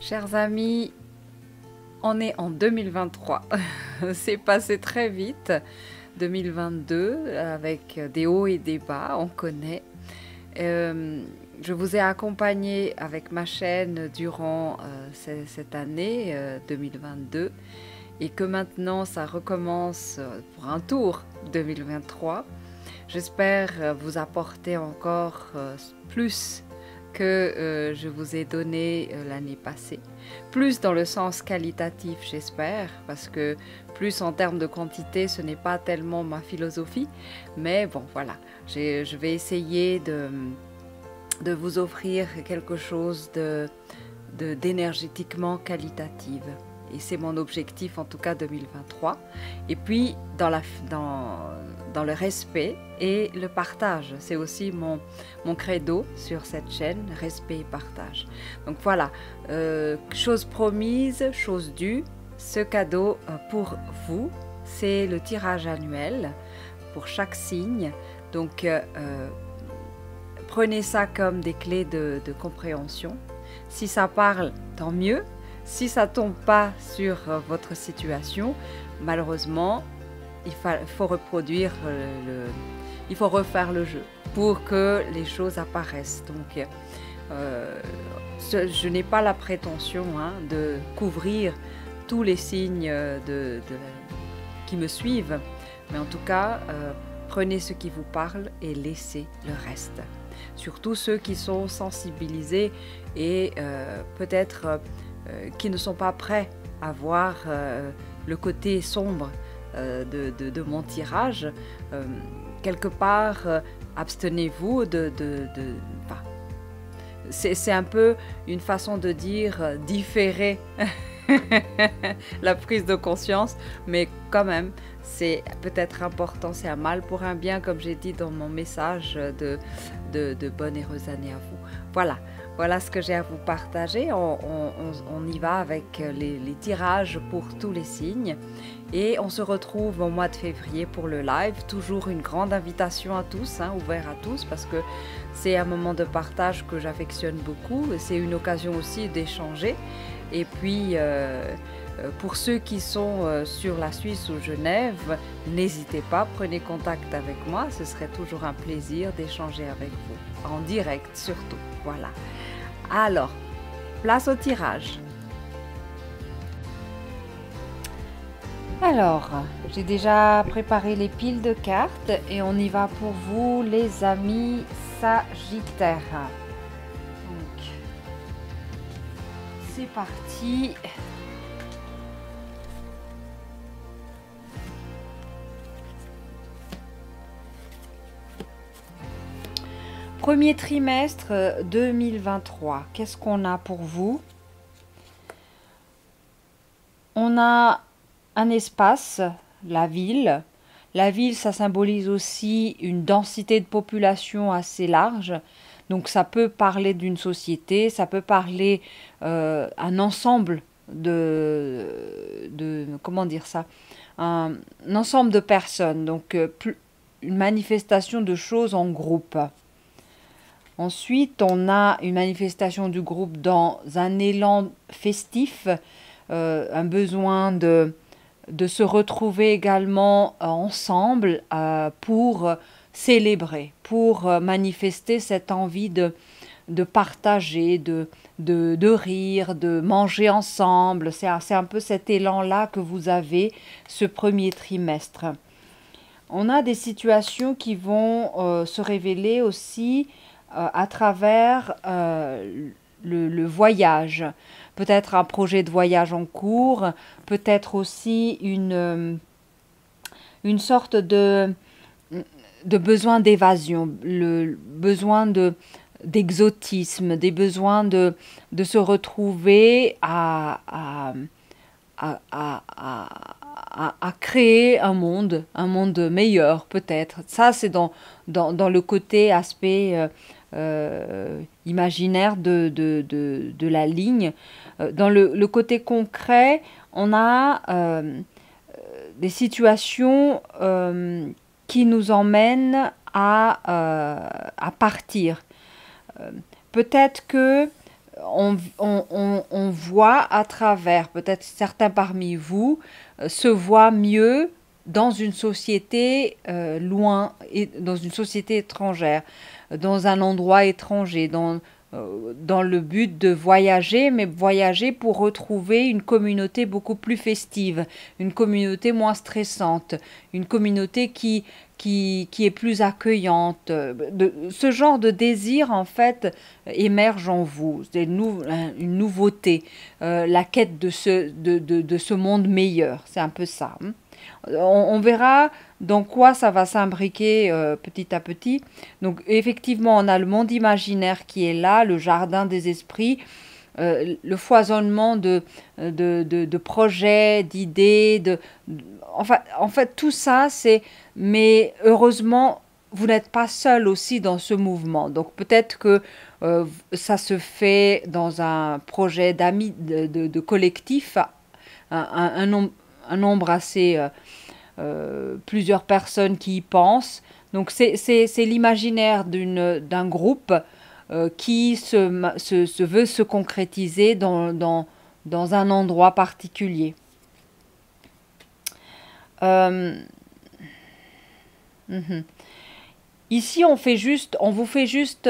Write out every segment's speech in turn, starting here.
Chers amis, on est en 2023. C'est passé très vite. 2022, avec des hauts et des bas, on connaît. Je vous ai accompagné avec ma chaîne durant cette année 2022 et que maintenant ça recommence pour un tour 2023. J'espère vous apporter encore plus que je vous ai donné l'année passée. Plus dans le sens qualitatif, j'espère, parce que plus en termes de quantité, ce n'est pas tellement ma philosophie. Mais bon, voilà, je vais essayer de vous offrir quelque chose d'énergétiquement qualitative. Et c'est mon objectif, en tout cas 2023. Et puis, dans le respect et le partage. C'est aussi mon credo sur cette chaîne, respect et partage. Donc voilà, chose promise, chose due. Ce cadeau pour vous, c'est le tirage annuel pour chaque signe. Donc, prenez ça comme des clés de compréhension. Si ça parle, tant mieux. Si ça ne tombe pas sur votre situation, malheureusement, il faut reproduire il faut refaire le jeu pour que les choses apparaissent. Donc, je n'ai pas la prétention de couvrir tous les signes qui me suivent, mais en tout cas, prenez ce qui vous parle et laissez le reste. Surtout ceux qui sont sensibilisés et peut-être qui ne sont pas prêts à voir le côté sombre de mon tirage. Quelque part, abstenez-vous c'est un peu une façon de dire différer la prise de conscience, mais quand même, c'est peut-être important, c'est un mal pour un bien, comme j'ai dit dans mon message de bonne et heureuse année à vous. Voilà ce que j'ai à vous partager. On y va avec les tirages pour tous les signes. Et on se retrouve au mois de février pour le live. Toujours une grande invitation à tous, ouvert à tous, parce que c'est un moment de partage que j'affectionne beaucoup. C'est une occasion aussi d'échanger. Et puis, pour ceux qui sont sur la Suisse ou Genève, n'hésitez pas, prenez contact avec moi. Ce serait toujours un plaisir d'échanger avec vous, en direct surtout. Voilà. Alors, place au tirage. Alors, j'ai déjà préparé les piles de cartes et on y va pour vous, les amis Sagittaires. Donc, c'est parti. Premier trimestre 2023, qu'est-ce qu'on a pour vous? On a un espace, la ville. La ville, ça symbolise aussi une densité de population assez large. Donc ça peut parler d'une société, ça peut parler un ensemble comment dire ça, un ensemble de personnes. Donc une manifestation de choses en groupe. Ensuite, on a une manifestation du groupe dans un élan festif, un besoin de se retrouver également ensemble pour célébrer, pour manifester cette envie de partager, de rire, de manger ensemble. C'est un peu cet élan-là que vous avez ce premier trimestre. On a des situations qui vont se révéler aussi à travers le voyage. Peut-être un projet de voyage en cours, peut-être aussi une sorte de besoin d'évasion, le besoin d'exotisme, des besoins de se retrouver à créer un monde meilleur peut-être. Ça, c'est dans le côté aspect imaginaire de la ligne. Dans le côté concret, on a des situations qui nous emmènent à partir. Peut-être que on voit à travers, peut-être certains parmi vous se voient mieux dans une société loin, et dans une société étrangère, dans un endroit étranger, dans le but de voyager, mais voyager pour retrouver une communauté beaucoup plus festive, une communauté moins stressante, une communauté qui est plus accueillante. Ce genre de désir, en fait, émerge en vous. C'est une nouveauté, la quête de ce monde meilleur. C'est un peu ça. Hein. On verra dans quoi ça va s'imbriquer petit à petit. Donc effectivement, on a le monde imaginaire qui est là, le jardin des esprits, le foisonnement de projets, d'idées, en fait, tout ça, c'est... Mais heureusement, vous n'êtes pas seul aussi dans ce mouvement. Donc peut-être que ça se fait dans un projet d'amis, de collectif, un nombre assez... plusieurs personnes qui y pensent. Donc c'est l'imaginaire d'un groupe qui se veut se concrétiser dans un endroit particulier. Euh, mhm. Ici, on vous fait juste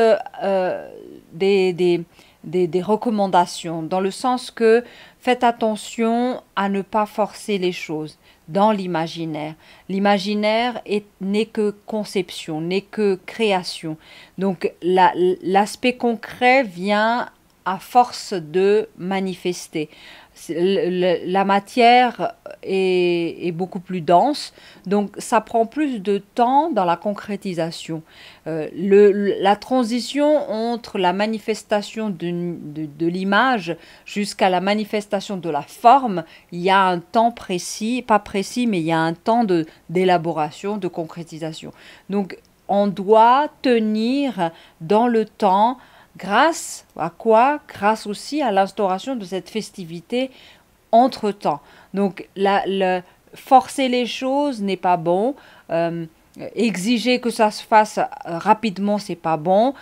des, des, des recommandations, dans le sens que faites attention à ne pas forcer les choses dans l'imaginaire. L'imaginaire n'est que conception, n'est que création. Donc l'aspect concret vient à force de manifester. La matière est beaucoup plus dense, donc ça prend plus de temps dans la concrétisation. La transition entre la manifestation de l'image jusqu'à la manifestation de la forme, il y a un temps précis, pas précis, mais il y a un temps d'élaboration, de concrétisation. Donc on doit tenir dans le temps. Grâce à quoi? Grâce aussi à l'instauration de cette festivité entre-temps. Donc, forcer les choses n'est pas bon. Exiger que ça se fasse rapidement, c'est pas bon.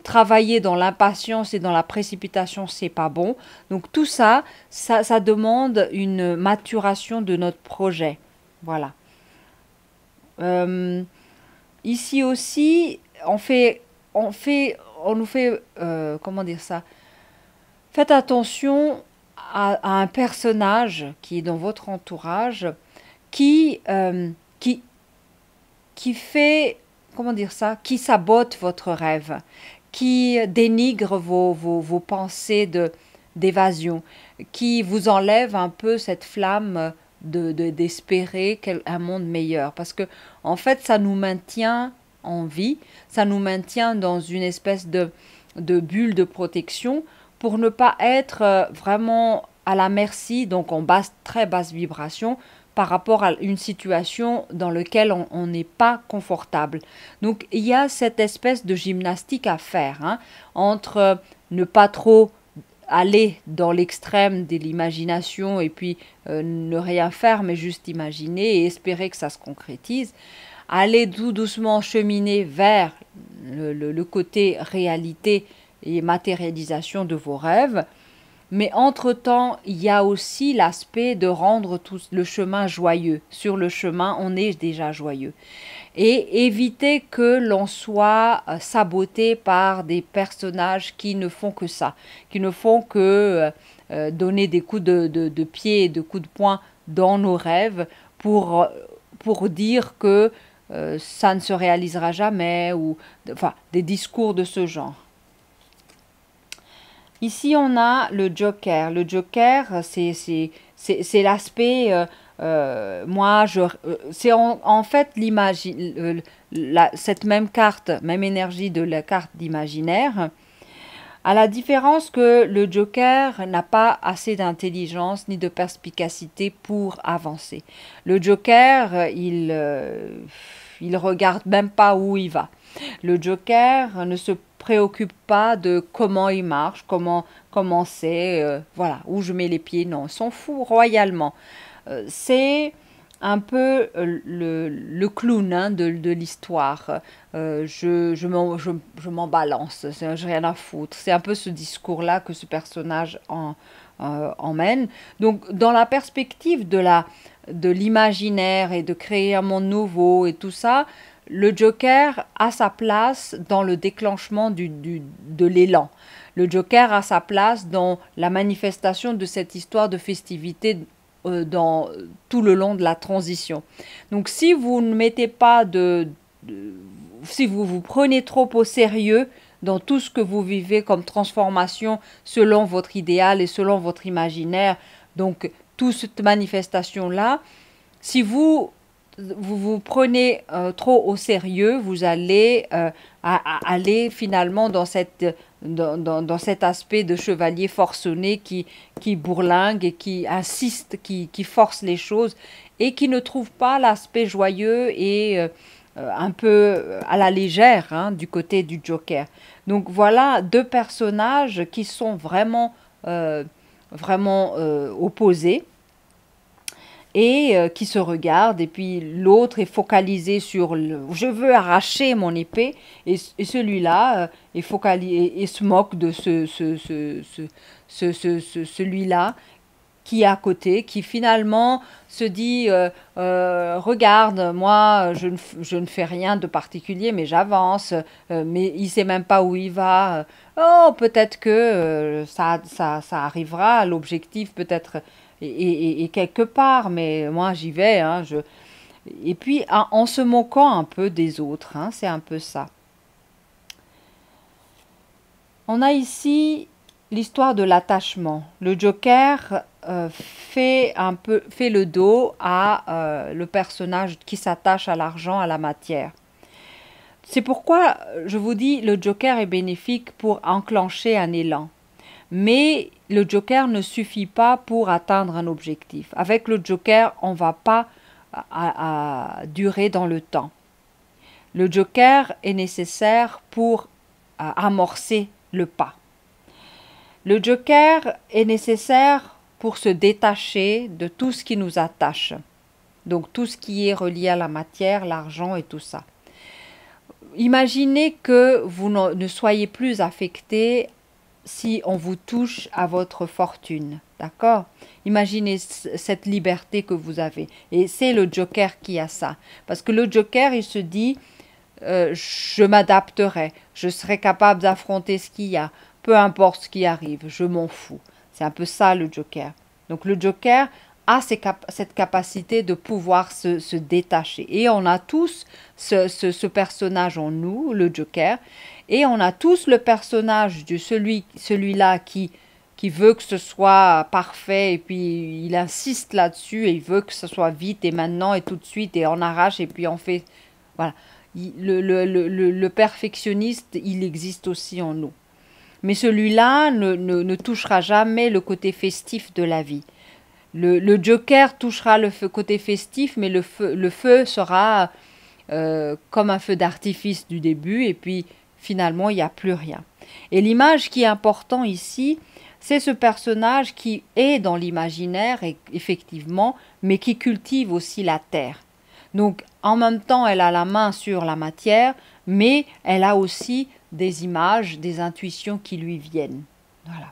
Travailler dans l'impatience et dans la précipitation, c'est pas bon. Donc, tout ça, ça demande une maturation de notre projet. Voilà. Ici aussi, on nous fait, comment dire ça? Faites attention à un personnage qui est dans votre entourage, qui, euh, qui, qui fait, comment dire ça? Qui sabote votre rêve, qui dénigre vos pensées d'évasion, qui vous enlève un peu cette flamme d'espérer un monde meilleur. Parce que, en fait, ça nous maintient en vie, ça nous maintient dans une espèce de bulle de protection pour ne pas être vraiment à la merci, donc en très basse vibration, par rapport à une situation dans laquelle on n'est pas confortable. Donc il y a cette espèce de gymnastique à faire, hein, entre ne pas trop aller dans l'extrême de l'imagination et puis ne rien faire mais juste imaginer et espérer que ça se concrétise, aller tout doucement cheminer vers le côté réalité et matérialisation de vos rêves. Mais entre-temps, il y a aussi l'aspect de rendre tout le chemin joyeux. Sur le chemin, on est déjà joyeux. Et éviter que l'on soit saboté par des personnages qui ne font que ça, qui ne font que donner des coups de pied et de coups de poing dans nos rêves pour dire que ça ne se réalisera jamais, ou enfin des discours de ce genre. Ici, on a le Joker. Le Joker, c'est l'aspect. C'est en fait l'image, cette même carte, même énergie de la carte d'imaginaire. À la différence que le Joker n'a pas assez d'intelligence ni de perspicacité pour avancer. Le Joker, il regarde même pas où il va. Le Joker ne se préoccupe pas de comment il marche, comment c'est, voilà, où je mets les pieds. Non, il s'en fout royalement. C'est un peu le clown hein, de l'histoire. Je m'en balance, j'ai rien à foutre. C'est un peu ce discours-là que ce personnage emmène. Donc, dans la perspective de l'imaginaire et de créer un monde nouveau et tout ça, le Joker a sa place dans le déclenchement de l'élan. Le Joker a sa place dans la manifestation de cette histoire de festivité dans tout le long de la transition. Donc si vous ne mettez pas si vous vous prenez trop au sérieux dans tout ce que vous vivez comme transformation selon votre idéal et selon votre imaginaire, donc toute cette manifestation-là, si vous prenez trop au sérieux, vous allez aller finalement dans cet aspect de chevalier forcené qui bourlingue et qui insiste, qui force les choses et qui ne trouve pas l'aspect joyeux et un peu à la légère hein, du côté du Joker. Donc voilà deux personnages qui sont vraiment opposés et qui se regardent et puis l'autre est focalisé sur je veux arracher mon épée et celui-là est focalisé et se moque de celui-là qui est à côté, qui finalement se dit regarde, moi je ne fais rien de particulier, mais j'avance, mais il sait même pas où il va. Oh, peut-être que ça arrivera, l'objectif peut-être est quelque part, mais moi j'y vais. Hein, et puis en se moquant un peu des autres, hein, c'est un peu ça. On a ici l'histoire de l'attachement. Le Joker fait le dos à le personnage qui s'attache à l'argent, à la matière. C'est pourquoi je vous dis le Joker est bénéfique pour enclencher un élan. Mais le Joker ne suffit pas pour atteindre un objectif. Avec le Joker, on ne va pas durer dans le temps. Le Joker est nécessaire pour amorcer le pas. Le Joker est nécessaire pour se détacher de tout ce qui nous attache. Donc tout ce qui est relié à la matière, l'argent et tout ça. Imaginez que vous ne soyez plus affecté si on vous touche à votre fortune. D'accord? Imaginez cette liberté que vous avez. Et c'est le Joker qui a ça. Parce que le Joker, il se dit, je m'adapterai, je serai capable d'affronter ce qu'il y a, peu importe ce qui arrive, je m'en fous. C'est un peu ça le Joker. Donc le Joker a cette capacité de pouvoir se détacher. Et on a tous ce personnage en nous, le Joker, et on a tous le personnage de celui-là qui veut que ce soit parfait et puis il insiste là-dessus et il veut que ce soit vite et maintenant et tout de suite et on arrache et puis on fait... Voilà. Le perfectionniste, il existe aussi en nous. Mais celui-là ne touchera jamais le côté festif de la vie. Le Joker touchera le côté festif, mais le feu sera comme un feu d'artifice du début, et puis finalement, il n'y a plus rien. Et l'image qui est importante ici, c'est ce personnage qui est dans l'imaginaire, effectivement, mais qui cultive aussi la terre. Donc, en même temps, elle a la main sur la matière, mais elle a aussi des images, des intuitions qui lui viennent. Voilà.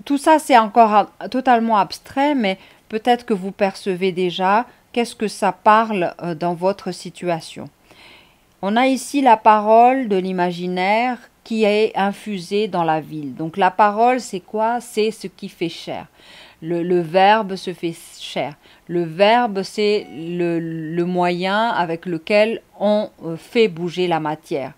Tout ça, c'est encore totalement abstrait, mais peut-être que vous percevez déjà qu'est-ce que ça parle dans votre situation. On a ici la parole de l'imaginaire qui est infusée dans la ville. Donc la parole, c'est quoi? C'est ce qui fait chair. Le verbe se fait chair. Le verbe, c'est le moyen avec lequel on fait bouger la matière.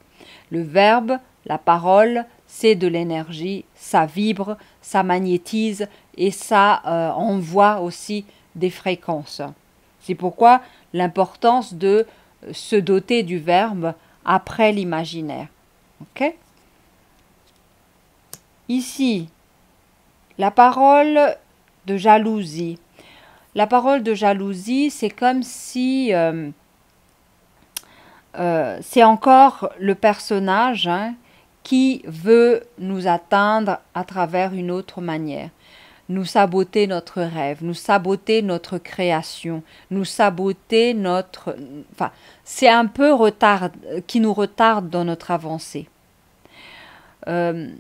Le verbe, la parole, c'est de l'énergie, ça vibre, ça magnétise et ça envoie aussi des fréquences. C'est pourquoi l'importance de se doter du verbe après l'imaginaire. Ok? Ici, la parole de jalousie. La parole de jalousie, c'est comme si c'est encore le personnage qui veut nous atteindre à travers une autre manière. nous saboter notre rêve, nous saboter notre création, nous saboter notre... Enfin, c'est un peu qui nous retarde dans notre avancée. Le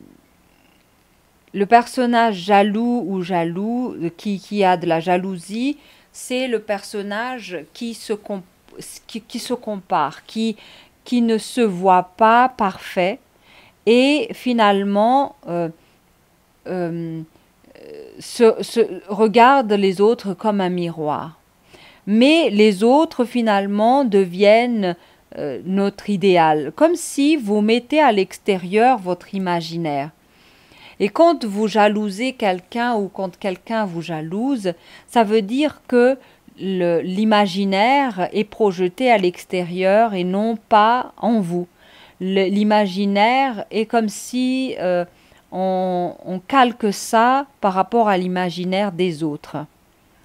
personnage jaloux ou jaloux, qui a de la jalousie, c'est le personnage qui se compare, qui ne se voit pas parfait et finalement regarde les autres comme un miroir. Mais les autres finalement deviennent notre idéal, comme si vous mettez à l'extérieur votre imaginaire. Et quand vous jalousez quelqu'un ou quand quelqu'un vous jalouse, ça veut dire que l'imaginaire est projeté à l'extérieur et non pas en vous. L'imaginaire est comme si on calque ça par rapport à l'imaginaire des autres.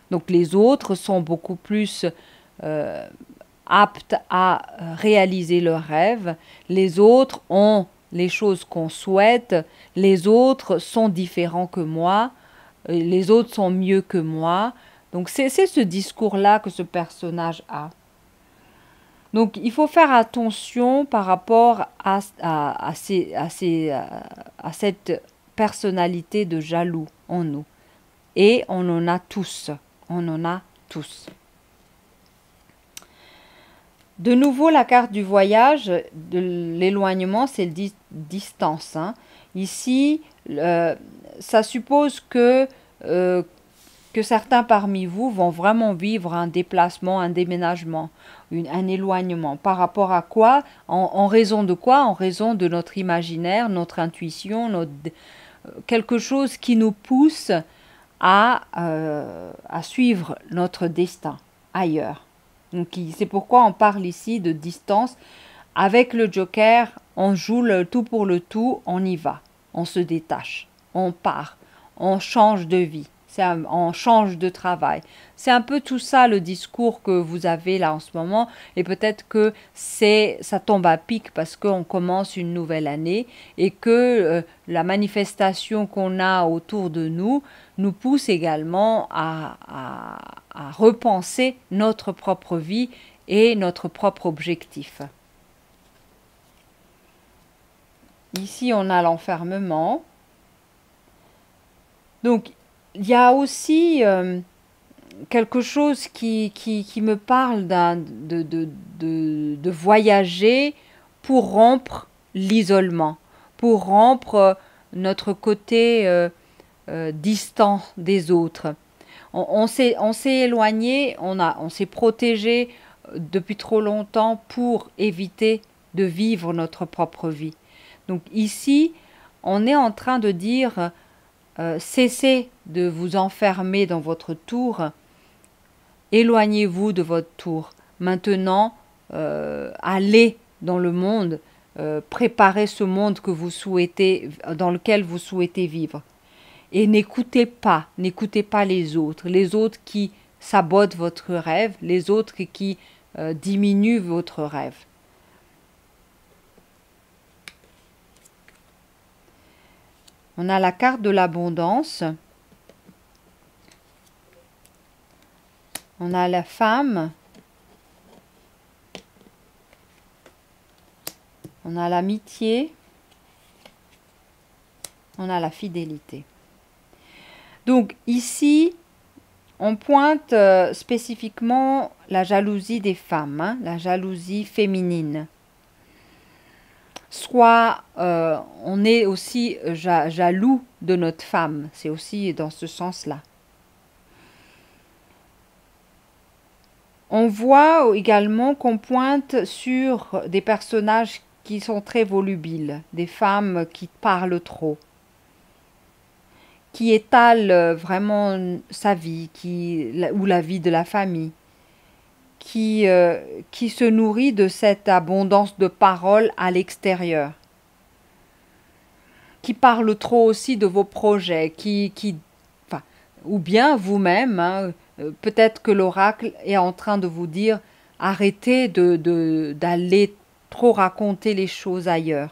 Donc les autres sont beaucoup plus aptes à réaliser leurs rêves. Les autres ont les choses qu'on souhaite. Les autres sont différents que moi. Les autres sont mieux que moi. Donc c'est ce discours-là que ce personnage a. Donc il faut faire attention par rapport à cette personnalité de jaloux en nous. Et on en a tous. On en a tous. De nouveau, la carte du voyage, de l'éloignement, c'est le distance. Hein. Ici, ça suppose que certains parmi vous vont vraiment vivre un déplacement, un déménagement, un éloignement. Par rapport à quoi? En raison de quoi? En raison de notre imaginaire, notre intuition, quelque chose qui nous pousse à suivre notre destin ailleurs. Donc c'est pourquoi on parle ici de distance. Avec le Joker, on joue le tout pour le tout, on y va, on se détache, on part, on change de vie, on change de travail. C'est un peu tout ça le discours que vous avez là en ce moment et peut-être que ça tombe à pic parce qu'on commence une nouvelle année et que la manifestation qu'on a autour de nous pousse également à repenser notre propre vie et notre propre objectif. Ici, on a l'enfermement. Donc, il y a aussi quelque chose qui me parle de voyager pour rompre l'isolement, pour rompre notre côté distant des autres. On s'est éloigné, on s'est protégé depuis trop longtemps pour éviter de vivre notre propre vie. Donc ici, on est en train de dire cessez de vous enfermer dans votre tour, éloignez-vous de votre tour. Maintenant, allez dans le monde, préparez ce monde que vous souhaitez, dans lequel vous souhaitez vivre. Et n'écoutez pas les autres qui sabotent votre rêve, les autres qui diminuent votre rêve. On a la carte de l'abondance. On a la femme. On a l'amitié. On a la fidélité. Donc ici, on pointe spécifiquement la jalousie des femmes, hein, la jalousie féminine. Soit on est aussi jaloux de notre femme, c'est aussi dans ce sens-là. On voit également qu'on pointe sur des personnages qui sont très volubiles, des femmes qui parlent trop, qui étalent vraiment sa vie ou la vie de la famille, qui se nourrit de cette abondance de paroles à l'extérieur, qui parle trop aussi de vos projets, ou bien vous-même, hein, peut-être que l'oracle est en train de vous dire arrêtez d'aller trop raconter les choses ailleurs.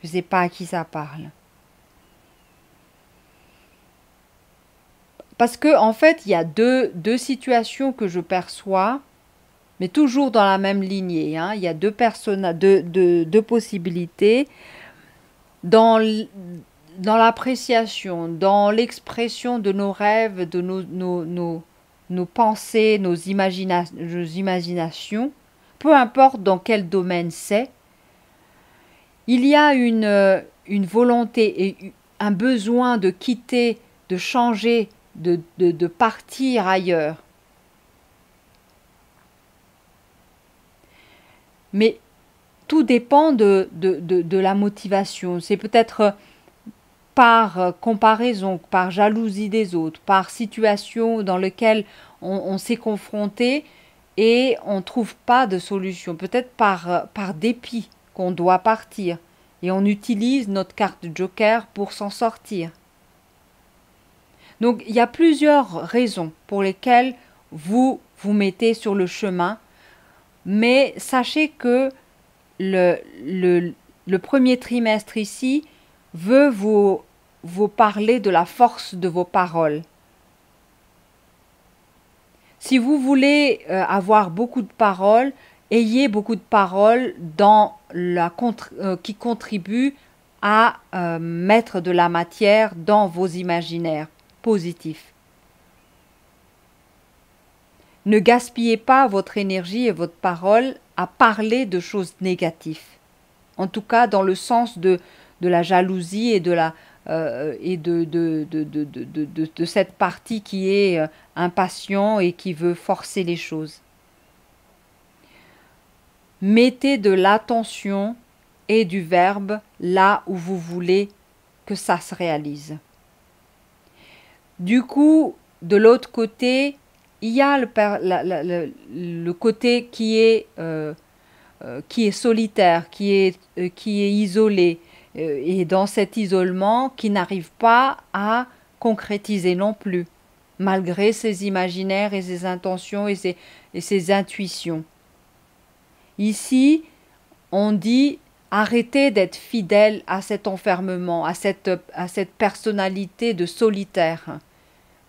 Je ne sais pas à qui ça parle. Parce que en fait, il y a deux situations que je perçois, mais toujours dans la même lignée, hein. Il y a deux possibilités. Dans l'appréciation, dans l'expression de nos rêves, de nos pensées, nos imaginations, peu importe dans quel domaine c'est, il y a une volonté et un besoin de quitter, de changer, de partir ailleurs. Mais tout dépend de la motivation. C'est peut-être par comparaison, par jalousie des autres, par situation dans laquelle on s'est confronté et on ne trouve pas de solution. Peut-être par dépit qu'on doit partir et on utilise notre carte de joker pour s'en sortir. Donc il y a plusieurs raisons pour lesquelles vous vous mettez sur le chemin, mais sachez que le premier trimestre ici veut vous parler de la force de vos paroles. Si vous voulez avoir beaucoup de paroles, ayez beaucoup de paroles qui contribuent à mettre de la matière dans vos imaginaires positifs. Ne gaspillez pas votre énergie et votre parole à parler de choses négatives. En tout cas, dans le sens de la jalousie et de cette partie qui est impatient et qui veut forcer les choses. Mettez de l'attention et du verbe là où vous voulez que ça se réalise. Du coup, de l'autre côté, il y a le côté qui est solitaire, qui est isolé, et dans cet isolement qui n'arrive pas à concrétiser non plus, malgré ses imaginaires et ses intentions et ses intuitions. Ici, on dit arrêtez d'être fidèle à cet enfermement, à cette personnalité de solitaire.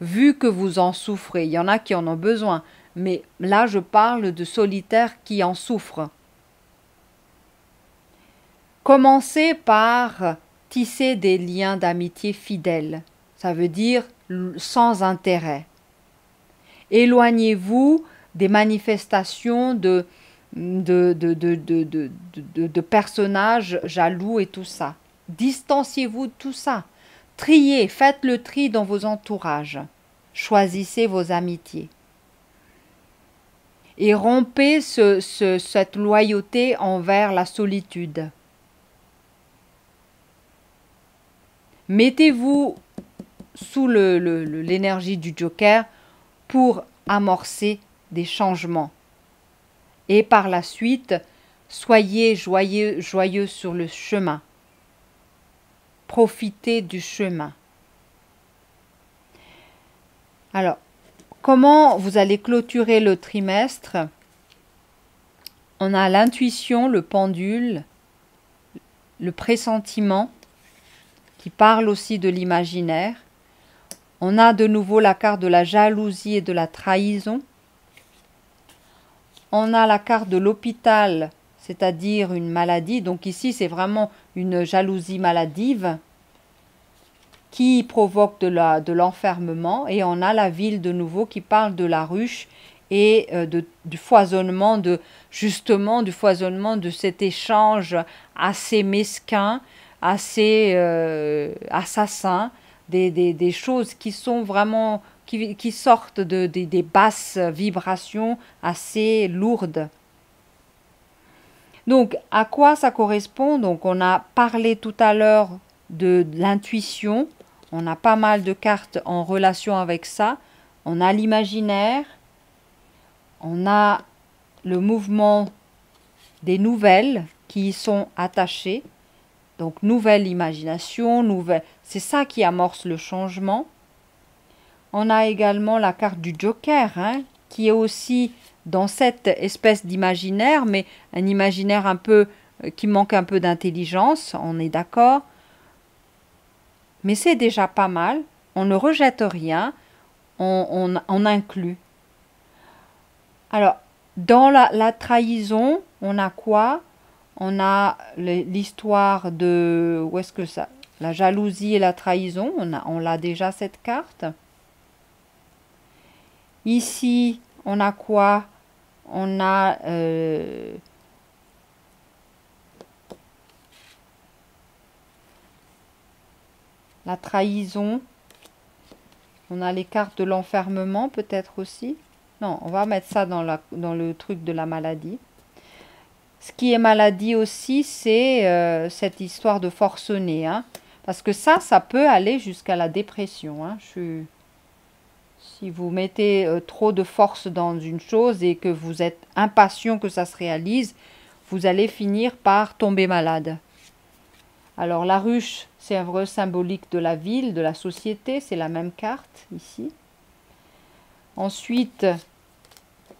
Vu que vous en souffrez, il y en a qui en ont besoin, mais là je parle de solitaires qui en souffrent. Commencez par tisser des liens d'amitié fidèles, ça veut dire sans intérêt. Éloignez-vous des manifestations de personnages jaloux et tout ça. Distanciez-vous de tout ça. Triez, faites le tri dans vos entourages. Choisissez vos amitiés. Et rompez cette loyauté envers la solitude. Mettez-vous sous l'énergie du Joker pour amorcer des changements. Et par la suite, soyez joyeux sur le chemin. Profitez du chemin. Alors, comment vous allez clôturer le trimestre? On a l'intuition, le pendule, le pressentiment, qui parle aussi de l'imaginaire. On a de nouveau la carte de la jalousie et de la trahison. On a la carte de l'hôpital, c'est-à-dire une maladie. Donc ici, c'est vraiment une jalousie maladive qui provoque de l'enfermement. Et on a la ville de nouveau qui parle de la ruche et du foisonnement de cet échange assez mesquin, assez assassin, des choses qui sont vraiment qui sortent des basses vibrations assez lourdes. Donc, à quoi ça correspond? Donc, on a parlé tout à l'heure de l'intuition. On a pas mal de cartes en relation avec ça. On a l'imaginaire. On a le mouvement des nouvelles qui y sont attachées. Donc, nouvelle imagination, c'est ça qui amorce le changement. On a également la carte du Joker, qui est aussi dans cette espèce d'imaginaire, mais un imaginaire un peu qui manque un peu d'intelligence, on est d'accord. Mais c'est déjà pas mal, on ne rejette rien, on inclut. Alors, dans la trahison, on a quoi? On a l'histoire de... Où est-ce que ça? La jalousie et la trahison, on l'a déjà cette carte. Ici, on a quoi? On a la trahison. On a les cartes de l'enfermement peut-être aussi. Non, on va mettre ça dans le truc de la maladie. Ce qui est maladie aussi, c'est cette histoire de forcené. Hein, parce que ça peut aller jusqu'à la dépression. Hein, si vous mettez trop de force dans une chose et que vous êtes impatient que ça se réalise, vous allez finir par tomber malade. Alors la ruche, c'est un vrai symbolique de la ville, de la société, c'est la même carte ici. Ensuite,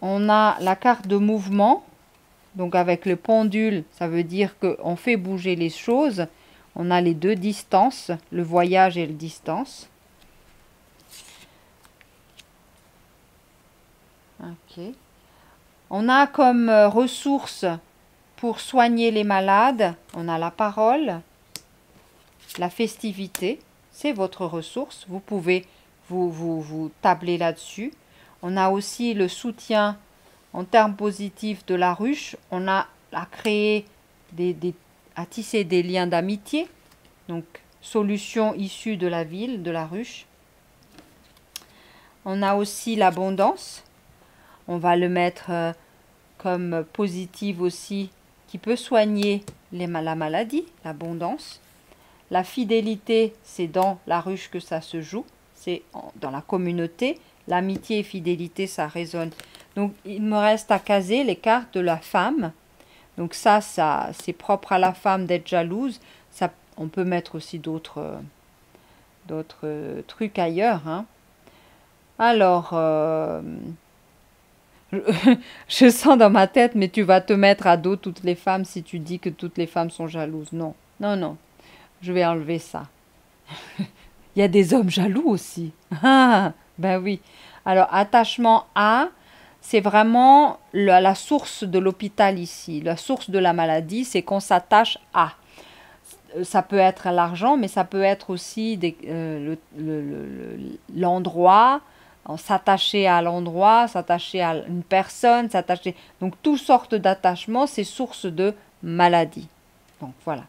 on a la carte de mouvement, donc avec le pendule, ça veut dire qu'on fait bouger les choses. On a les deux distances, le voyage et la distance. Ok. On a comme ressources pour soigner les malades, on a la parole, la festivité, c'est votre ressource, vous pouvez vous tabler là-dessus. On a aussi le soutien en termes positifs de la ruche, on a à créer, à tisser des liens d'amitié, donc solution issue de la ville, de la ruche. On a aussi l'abondance, on va le mettre comme positive aussi, qui peut soigner la maladie, l'abondance. La fidélité, c'est dans la ruche que ça se joue, c'est dans la communauté. L'amitié et fidélité, ça résonne. Donc, il me reste à caser les cartes de la femme. Donc ça c'est propre à la femme d'être jalouse. Ça, on peut mettre aussi d'autres trucs ailleurs. Hein. Alors, je sens dans ma tête, mais tu vas te mettre à dos toutes les femmes si tu dis que toutes les femmes sont jalouses. Non, non, non. Je vais enlever ça. Il y a des hommes jaloux aussi. Ah, ben oui. Alors, attachement à, c'est vraiment la source de l'hôpital ici. La source de la maladie, c'est qu'on s'attache à. Ça peut être l'argent, mais ça peut être aussi l'endroit, s'attacher à l'endroit, s'attacher à une personne, s'attacher. Donc, toutes sortes d'attachements, c'est source de maladie. Donc, voilà.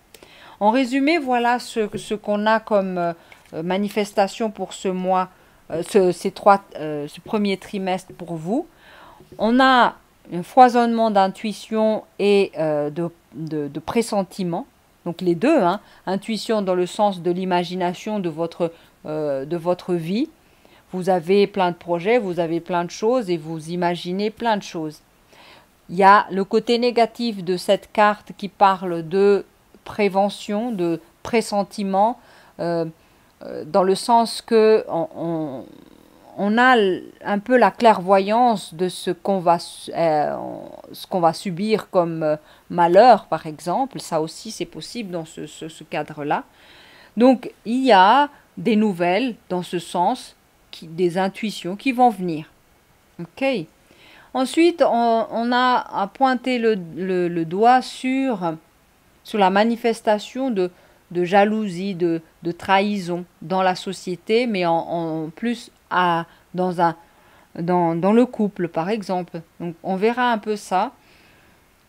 En résumé, voilà ce qu'on a comme manifestation pour ce mois, ce premier trimestre pour vous. On a un foisonnement d'intuition et de pressentiment. Donc les deux, hein, intuition dans le sens de l'imagination de votre vie. Vous avez plein de projets, vous avez plein de choses et vous imaginez plein de choses. Il y a le côté négatif de cette carte qui parle de prévention, de pressentiment, dans le sens que on a un peu la clairvoyance de ce qu'on va subir comme malheur, par exemple. Ça aussi, c'est possible dans ce cadre-là. Donc, il y a des nouvelles dans ce sens, des intuitions qui vont venir. Ok. Ensuite, on a à pointer le doigt sur la manifestation de jalousie, de trahison dans la société, mais en plus dans le couple, par exemple. Donc, on verra un peu ça.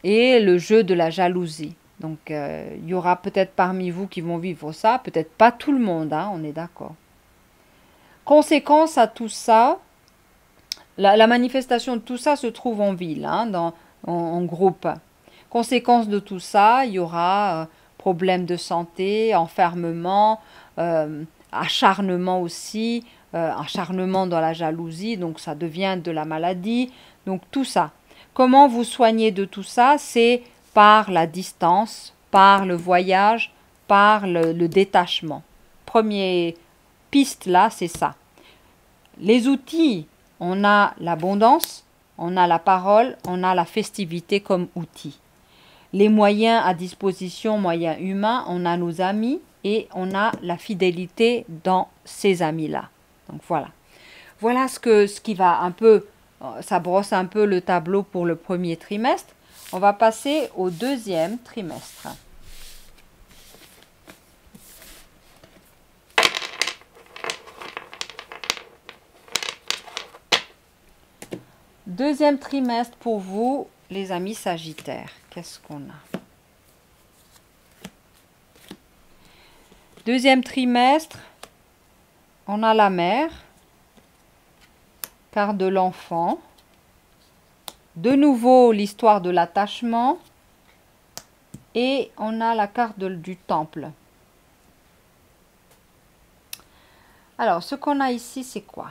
Et le jeu de la jalousie. Donc, il y aura peut-être parmi vous qui vont vivre ça, peut-être pas tout le monde, hein, on est d'accord. Conséquence à tout ça, la manifestation de tout ça se trouve en ville, hein, en groupe. Conséquence de tout ça, il y aura problèmes de santé, enfermement, acharnement aussi, acharnement dans la jalousie, donc ça devient de la maladie, donc tout ça. Comment vous soignez de tout ça? C'est par la distance, par le voyage, par le détachement. Première piste là, c'est ça. Les outils, on a l'abondance, on a la parole, on a la festivité comme outil. Les moyens à disposition, moyens humains, on a nos amis et on a la fidélité dans ces amis-là. Donc voilà. voilà ce qui va un peu, ça brosse un peu le tableau pour le premier trimestre. On va passer au deuxième trimestre. Deuxième trimestre pour vous, les amis Sagittaires. Qu'est-ce qu'on a? Deuxième trimestre, on a la mère, carte de l'enfant. De nouveau, l'histoire de l'attachement. Et on a la carte du temple. Alors, ce qu'on a ici, c'est quoi?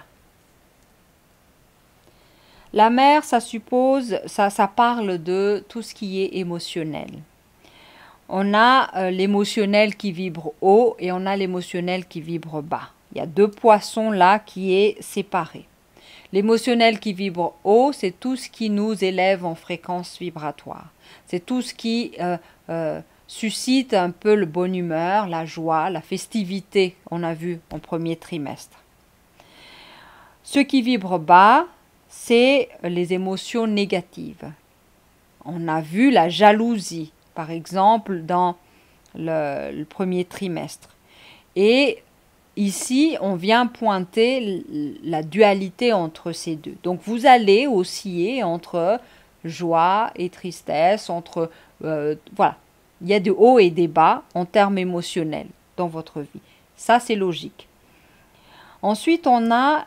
La mère, ça suppose, ça parle de tout ce qui est émotionnel. On a l'émotionnel qui vibre haut et on a l'émotionnel qui vibre bas. Il y a deux poissons là qui est séparé. L'émotionnel qui vibre haut, c'est tout ce qui nous élève en fréquence vibratoire. C'est tout ce qui suscite un peu le bonne humeur, la joie, la festivité, on a vu en premier trimestre. Ce qui vibre bas, c'est les émotions négatives. On a vu la jalousie, par exemple, dans le premier trimestre. Et ici, on vient pointer la dualité entre ces deux. Donc, vous allez osciller entre joie et tristesse, entre... voilà, il y a des hauts et des bas en termes émotionnels dans votre vie. Ça, c'est logique. Ensuite, on a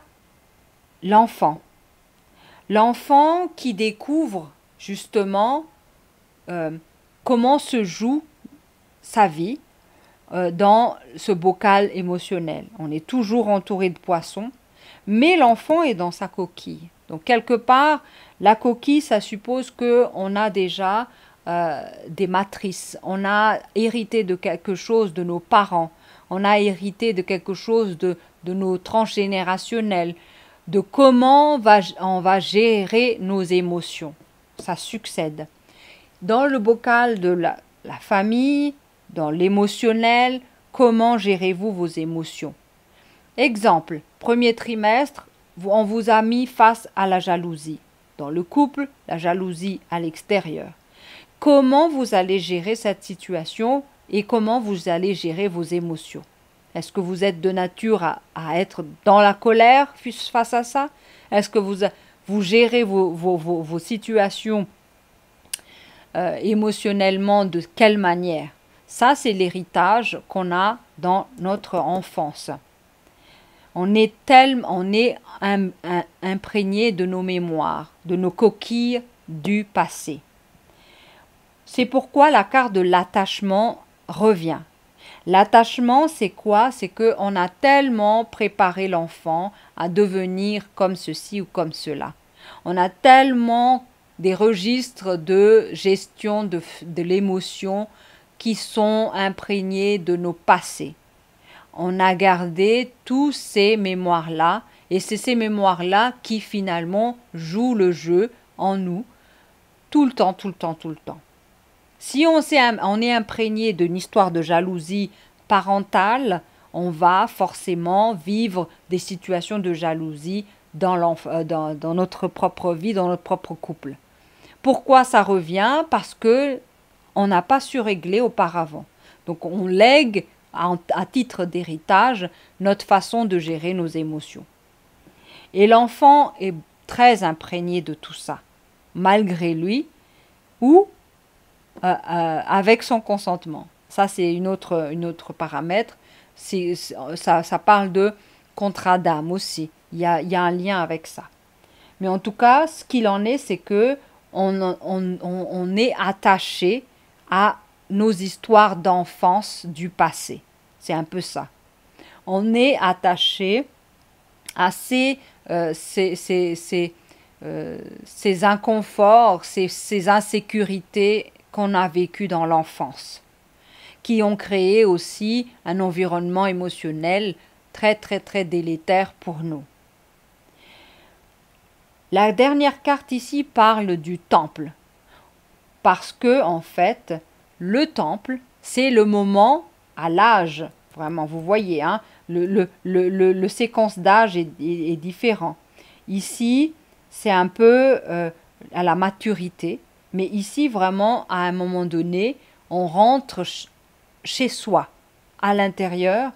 l'enfant. L'enfant qui découvre justement comment se joue sa vie dans ce bocal émotionnel. On est toujours entouré de poissons, mais l'enfant est dans sa coquille. Donc quelque part, la coquille, ça suppose qu'on a déjà des matrices. On a hérité de quelque chose de nos parents. On a hérité de quelque chose de nos tranches générationnelles, de comment on va gérer nos émotions. Ça succède. Dans le bocal de la famille, dans l'émotionnel, comment gérez-vous vos émotions? Exemple, premier trimestre, on vous a mis face à la jalousie. Dans le couple, la jalousie à l'extérieur. Comment vous allez gérer cette situation et comment vous allez gérer vos émotions? Est-ce que vous êtes de nature à être dans la colère face à ça? Est-ce que vous gérez vos situations émotionnellement de quelle manière? Ça, c'est l'héritage qu'on a dans notre enfance. On est imprégné de nos mémoires, de nos coquilles du passé. C'est pourquoi la carte de l'attachement revient. L'attachement, c'est quoi? C'est qu'on a tellement préparé l'enfant à devenir comme ceci ou comme cela. On a tellement des registres de gestion de l'émotion qui sont imprégnés de nos passés. On a gardé tous ces mémoires-là et c'est ces mémoires-là qui finalement jouent le jeu en nous tout le temps, tout le temps, tout le temps. Si on est imprégné d'une histoire de jalousie parentale, on va forcément vivre des situations de jalousie dans notre propre vie, dans notre propre couple. Pourquoi ça revient? Parce que on n'a pas su régler auparavant. Donc on lègue à titre d'héritage notre façon de gérer nos émotions. Et l'enfant est très imprégné de tout ça, malgré lui, ou avec son consentement. Ça, c'est une autre paramètre. Ça parle de contrat d'âme aussi. Il y a un lien avec ça. Mais en tout cas, ce qu'il en est, c'est que on est attaché à nos histoires d'enfance du passé. C'est un peu ça. On est attaché à ces inconforts, ces insécurités qu'on a vécues dans l'enfance, qui ont créé aussi un environnement émotionnel très, très, très délétère pour nous. La dernière carte ici parle du temple, parce que, en fait, le temple, c'est le moment à l'âge, vraiment, vous voyez, hein, Le séquence d'âge est différent. Ici, c'est un peu à la maturité, mais ici, vraiment, à un moment donné, on rentre chez soi, à l'intérieur,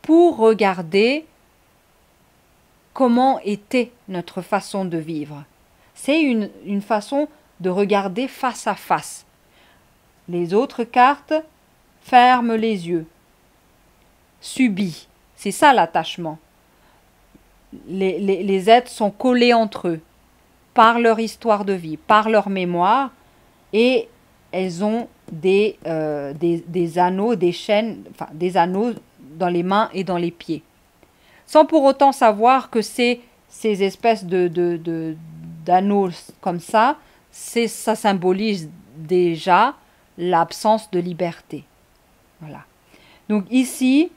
pour regarder comment était notre façon de vivre. C'est une façon de regarder face à face. Les autres cartes ferment les yeux. Subit. C'est ça l'attachement. Les êtres sont collés entre eux par leur histoire de vie, par leur mémoire, et elles ont des anneaux, des chaînes, enfin des anneaux dans les mains et dans les pieds. Sans pour autant savoir que ces espèces d'anneaux comme ça symbolise déjà l'absence de liberté. Voilà. Donc ici,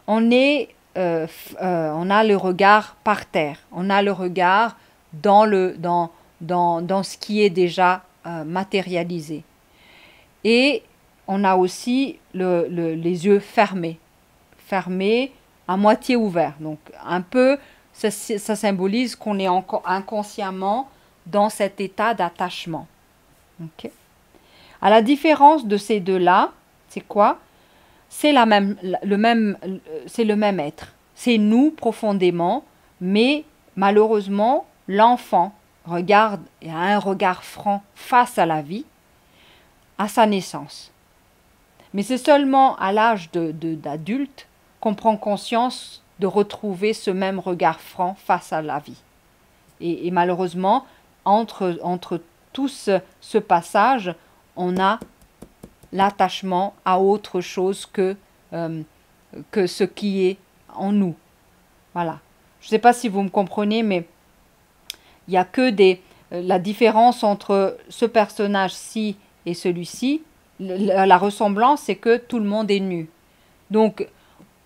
on a le regard par terre, on a le regard dans ce qui est déjà matérialisé. Et on a aussi les yeux fermés à moitié ouverts. Donc un peu, ça symbolise qu'on est encore inconsciemment dans cet état d'attachement. Okay. À la différence de ces deux-là, c'est quoi? C'est le même être. C'est nous profondément, mais malheureusement, l'enfant a un regard franc face à la vie, à sa naissance. Mais c'est seulement à l'âge d'adulte qu'on prend conscience de retrouver ce même regard franc face à la vie. Et malheureusement, entre tout ce passage, on a l'attachement à autre chose que ce qui est en nous. Voilà. Je ne sais pas si vous me comprenez, mais il n'y a que la différence entre ce personnage-ci et celui-ci. La ressemblance, c'est que tout le monde est nu. Donc,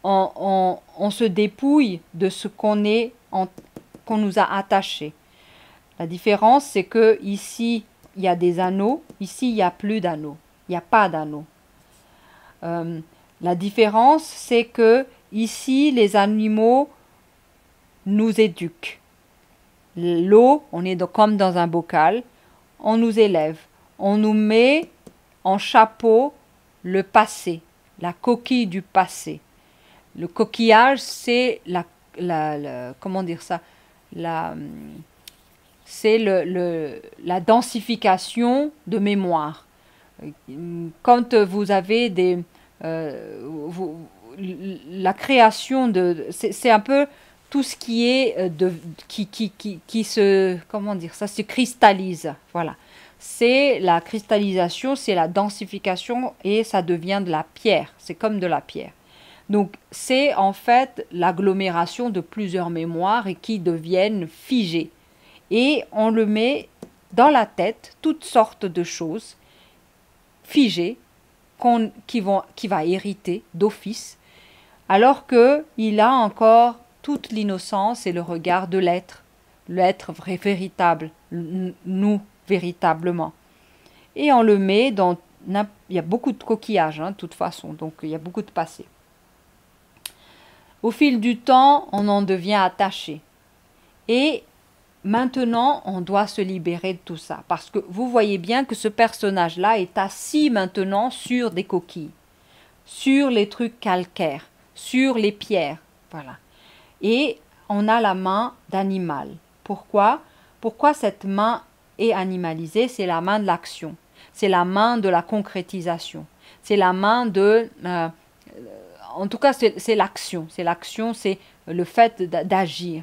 on se dépouille de ce qu'on nous a attaché. La différence, c'est que ici, il y a des anneaux. Ici, il n'y a plus d'anneaux. Il n'y a pas d'anneaux. La différence, c'est que ici, les animaux nous éduquent. L'eau, on est comme dans un bocal. On nous élève. On nous met en chapeau le passé, la coquille du passé. Le coquillage, c'est comment dire ça, c'est la densification de mémoire. Quand vous avez la création c'est un peu tout ce qui est qui se, comment dire ça, se cristallise. Voilà. C'est la cristallisation, c'est la densification et ça devient de la pierre. C'est comme de la pierre. Donc, c'est en fait l'agglomération de plusieurs mémoires et qui deviennent figées. Et on le met dans la tête, toutes sortes de choses figées qui va hériter d'office, alors qu'il a encore toute l'innocence et le regard de l'être véritable, nous véritablement. Et on le met dans... Il y a beaucoup de coquillages, de toute façon, donc il y a beaucoup de passé. Au fil du temps, on en devient attaché. Et maintenant, on doit se libérer de tout ça. Parce que vous voyez bien que ce personnage-là est assis maintenant sur des coquilles, sur les trucs calcaires, sur les pierres. Voilà. Et on a la main d'animal. Pourquoi? Pourquoi cette main est animalisée? C'est la main de l'action. C'est la main de la concrétisation. C'est la main en tout cas, c'est l'action. C'est l'action, c'est le fait d'agir.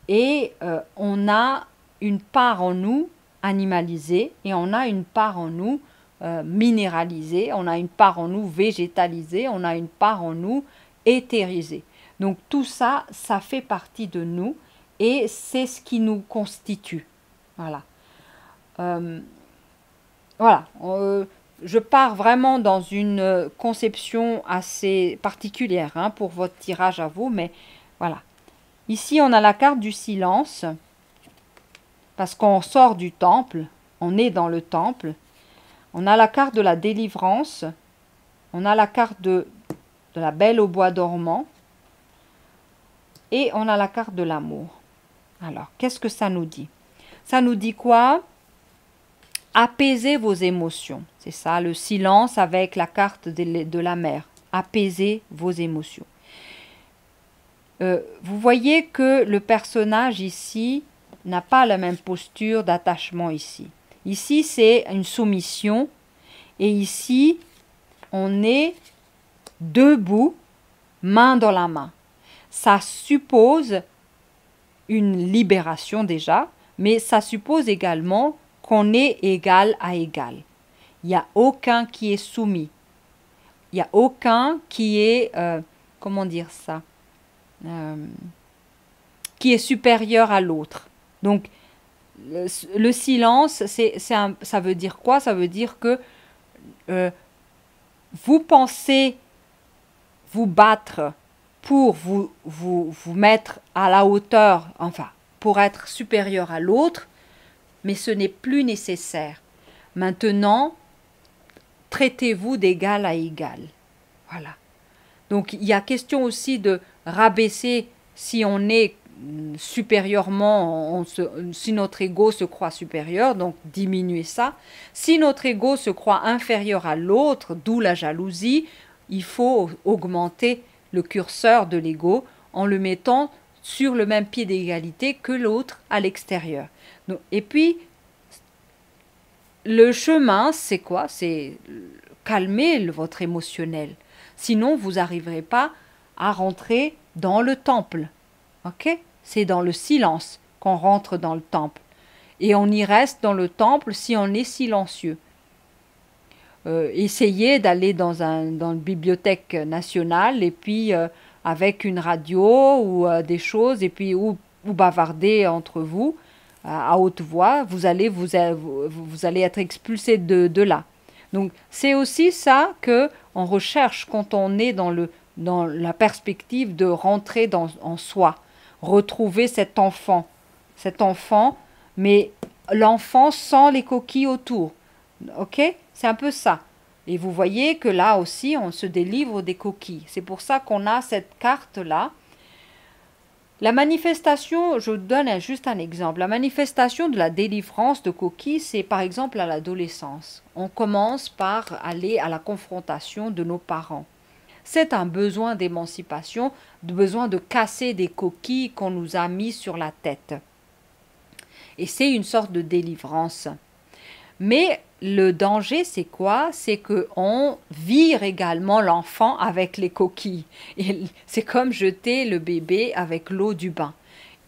Et on a une part en nous animalisée et on a une part en nous minéralisée, on a une part en nous végétalisée, on a une part en nous éthérisée. Donc tout ça, ça fait partie de nous et c'est ce qui nous constitue. Voilà. Voilà. Je pars vraiment dans une conception assez particulière pour votre tirage à vous, mais voilà. Ici, on a la carte du silence, parce qu'on sort du temple, on est dans le temple. On a la carte de la délivrance, on a la carte de la Belle au bois dormant, et on a la carte de l'amour. Alors, qu'est-ce que ça nous dit? Ça nous dit quoi? Apaisez vos émotions. C'est ça, le silence avec la carte de la mer. Apaisez vos émotions. Vous voyez que le personnage ici n'a pas la même posture d'attachement ici. Ici, c'est une soumission. Et ici, on est debout, main dans la main. Ça suppose une libération déjà, mais ça suppose également qu'on est égal à égal. Il n'y a aucun qui est soumis. Il n'y a aucun qui est, comment dire ça, qui est supérieur à l'autre. Donc, le silence, ça veut dire quoi? Ça veut dire que vous pensez vous battre pour vous mettre à la hauteur, enfin, pour être supérieur à l'autre, mais ce n'est plus nécessaire. Maintenant, traitez-vous d'égal à égal. Voilà. Donc, il y a question aussi de rabaisser si on est supérieurement, si notre ego se croit supérieur, donc diminuer ça. Si notre ego se croit inférieur à l'autre, d'où la jalousie, il faut augmenter le curseur de l'ego en le mettant sur le même pied d'égalité que l'autre à l'extérieur. Et puis, le chemin, c'est quoi? C'est calmer votre émotionnel. Sinon, vous n'arriverez pas à rentrer dans le temple. Ok? C'est dans le silence qu'on rentre dans le temple. Et on y reste dans le temple si on est silencieux. Essayez d'aller dans une bibliothèque nationale et puis avec une radio ou des choses et puis ou bavarder entre vous à haute voix, vous allez être expulsé de là. Donc c'est aussi ça que on recherche quand on est dans la perspective de rentrer en soi, retrouver cet enfant, mais l'enfant sans les coquilles autour. Ok? C'est un peu ça. Et vous voyez que là aussi, on se délivre des coquilles. C'est pour ça qu'on a cette carte-là. La manifestation, je donne juste un exemple. La manifestation de la délivrance de coquilles, c'est par exemple à l'adolescence. On commence par aller à la confrontation de nos parents. C'est un besoin d'émancipation, besoin de casser des coquilles qu'on nous a mis sur la tête. Et c'est une sorte de délivrance. Mais le danger, c'est quoi? C'est qu'on vire également l'enfant avec les coquilles. Et c'est comme jeter le bébé avec l'eau du bain.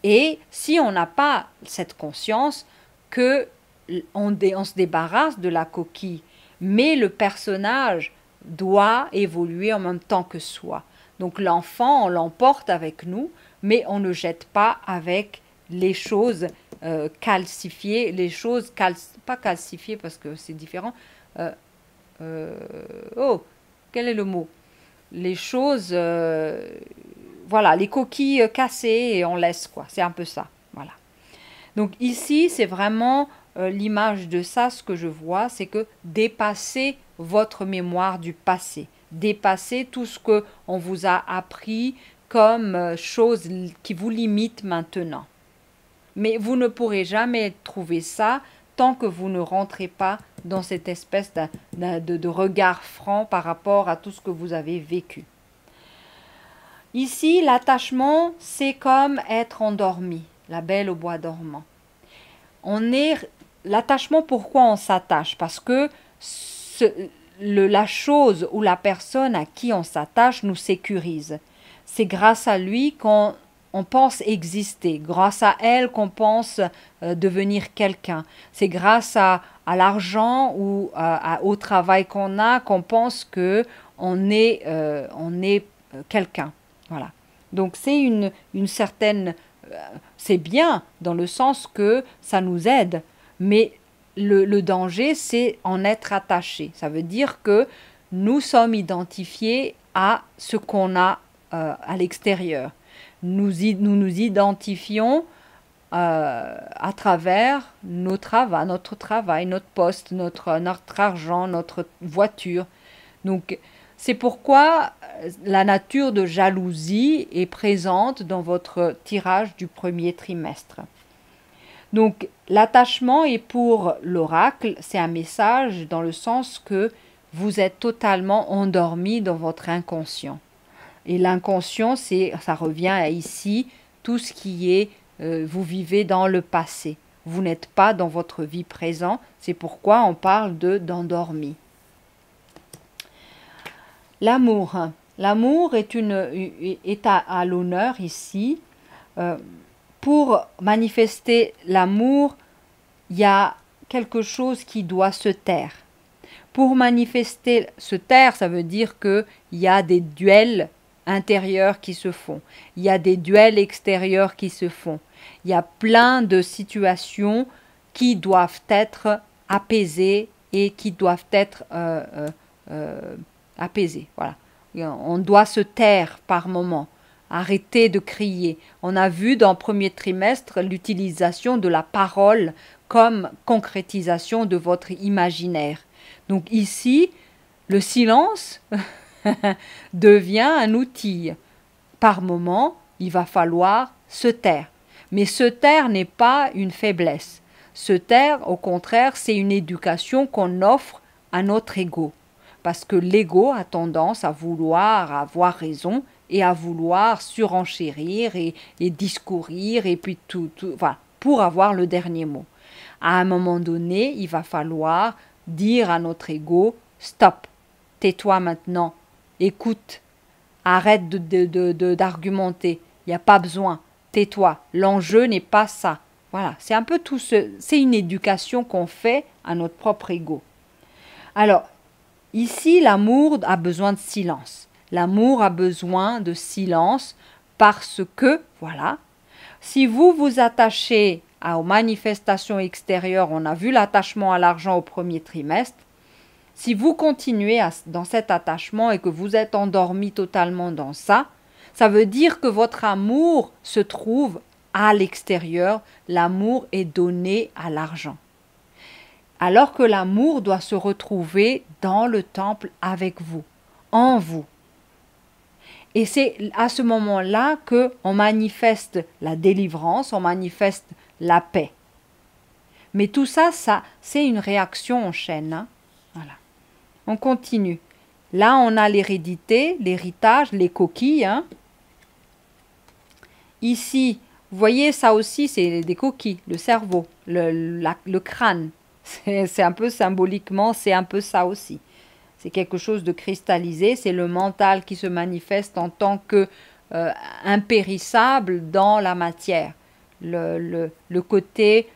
Et si on n'a pas cette conscience qu'on se débarrasse de la coquille, mais le personnage doit évoluer en même temps que soi. Donc l'enfant, on l'emporte avec nous, mais on ne jette pas avec les choses calcifiées, pas calcifiées parce que c'est différent. Quel est le mot? Les choses, voilà, les coquilles cassées et on laisse quoi. C'est un peu ça, voilà. Donc ici, c'est vraiment l'image de ça, ce que je vois, c'est que dépasser votre mémoire du passé, dépasser tout ce que on vous a appris comme choses qui vous limitent maintenant. Mais vous ne pourrez jamais trouver ça tant que vous ne rentrez pas dans cette espèce de regard franc par rapport à tout ce que vous avez vécu. Ici, l'attachement, c'est comme être endormi, la belle au bois dormant. L'attachement, pourquoi on s'attache? Parce que la chose ou la personne à qui on s'attache nous sécurise. C'est grâce à lui qu'on pense exister, grâce à elle qu'on pense devenir quelqu'un. C'est grâce à l'argent ou au travail qu'on a qu'on pense qu'on est quelqu'un. Voilà. Donc c'est une certaine... c'est bien dans le sens que ça nous aide, mais le danger, c'est en être attaché. Ça veut dire que nous sommes identifiés à ce qu'on a à l'extérieur. Nous nous identifions à travers notre travail, notre poste, notre argent, notre voiture. Donc, C'est pourquoi la nature de jalousie est présente dans votre tirage du premier trimestre. Donc, l'attachement est pour l'oracle, c'est un message dans le sens que vous êtes totalement endormi dans votre inconscient. Et l'inconscient, ça revient à ici, tout ce qui est, vous vivez dans le passé. Vous n'êtes pas dans votre vie présente, c'est pourquoi on parle d'endormi. L'amour. L'amour est à l'honneur ici. Pour manifester l'amour, il y a quelque chose qui doit se taire. Pour manifester se taire, ça veut dire qu'il y a des duels intérieurs qui se font. Il y a des duels extérieurs qui se font. Il y a plein de situations qui doivent être apaisées et qui doivent être apaisées. Voilà. On doit se taire par moment. Arrêtez de crier. On a vu dans le premier trimestre l'utilisation de la parole comme concrétisation de votre imaginaire. Donc ici, le silence devient un outil. Par moment, il va falloir se taire. Mais se taire n'est pas une faiblesse. Se taire, au contraire, c'est une éducation qu'on offre à notre ego. Parce que l'ego a tendance à vouloir avoir raison et à vouloir surenchérir et discourir et puis voilà, pour avoir le dernier mot. À un moment donné, il va falloir dire à notre ego « Stop, tais-toi maintenant, écoute, arrête d'argumenter, il n'y a pas besoin, tais-toi, l'enjeu n'est pas ça. » Voilà, c'est un peu tout c'est une éducation qu'on fait à notre propre ego. Alors, ici, l'amour a besoin de silence. L'amour a besoin de silence parce que, voilà, si vous vous attachez aux manifestations extérieures, on a vu l'attachement à l'argent au premier trimestre, si vous continuez dans cet attachement et que vous êtes endormi totalement dans ça, ça veut dire que votre amour se trouve à l'extérieur, l'amour est donné à l'argent. Alors que l'amour doit se retrouver dans le temple avec vous, en vous. Et c'est à ce moment-là qu'on manifeste la délivrance, on manifeste la paix. Mais tout ça, c'est une réaction en chaîne. Hein? Voilà. On continue. Là, on a l'hérédité, l'héritage, les coquilles. Hein? Ici, vous voyez, ça aussi, c'est des coquilles, le cerveau, le crâne. C'est un peu symboliquement, c'est un peu ça aussi. C'est quelque chose de cristallisé, c'est le mental qui se manifeste en tant que impérissable dans la matière. Le côté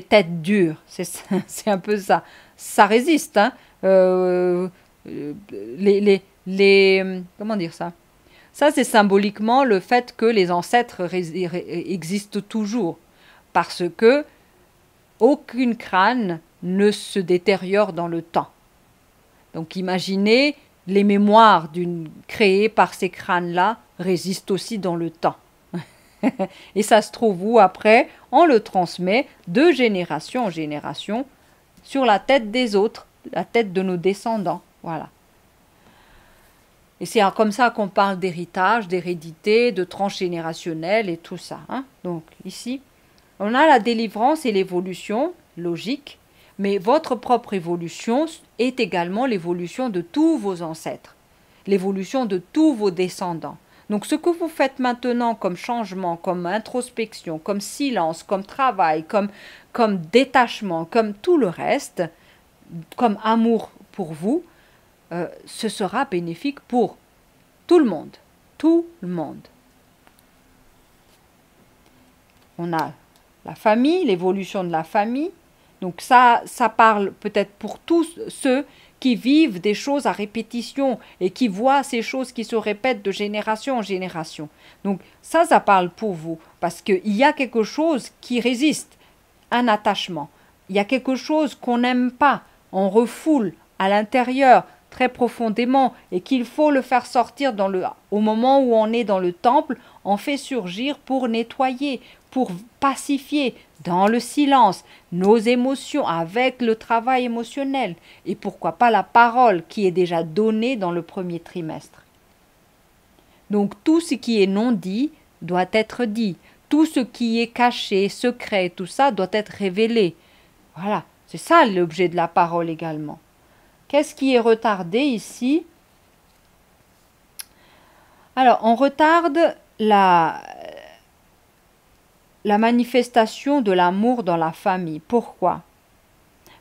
tête dure, c'est un peu ça. Ça résiste, hein. Comment dire ça? Ça, c'est symboliquement le fait que les ancêtres existent toujours. Parce que aucune crâne ne se détériore dans le temps. Donc imaginez, les mémoires créées par ces crânes-là résistent aussi dans le temps. Et ça se trouve où après? On le transmet de génération en génération sur la tête des autres, la tête de nos descendants. Voilà. Et c'est comme ça qu'on parle d'héritage, d'hérédité, de transgénérationnel et tout ça. Hein. Donc ici, on a la délivrance et l'évolution, logique, mais votre propre évolution est également l'évolution de tous vos ancêtres, l'évolution de tous vos descendants. Donc ce que vous faites maintenant comme changement, comme introspection, comme silence, comme travail, comme détachement, comme tout le reste, comme amour pour vous, ce sera bénéfique pour tout le monde. Tout le monde. On a la famille, l'évolution de la famille. Donc ça parle peut-être pour tous ceux qui vivent des choses à répétition et qui voient ces choses qui se répètent de génération en génération. Donc ça parle pour vous parce qu'il y a quelque chose qui résiste, un attachement. Il y a quelque chose qu'on n'aime pas, on refoule à l'intérieur, très profondément et qu'il faut le faire sortir au moment où on est dans le temple, on fait surgir pour nettoyer, pour pacifier dans le silence nos émotions avec le travail émotionnel et pourquoi pas la parole qui est déjà donnée dans le premier trimestre. Donc tout ce qui est non dit doit être dit. Tout ce qui est caché, secret, tout ça doit être révélé. Voilà, c'est ça l'objet de la parole également. Qu'est-ce qui est retardé ici? Alors, on retarde la manifestation de l'amour dans la famille. Pourquoi?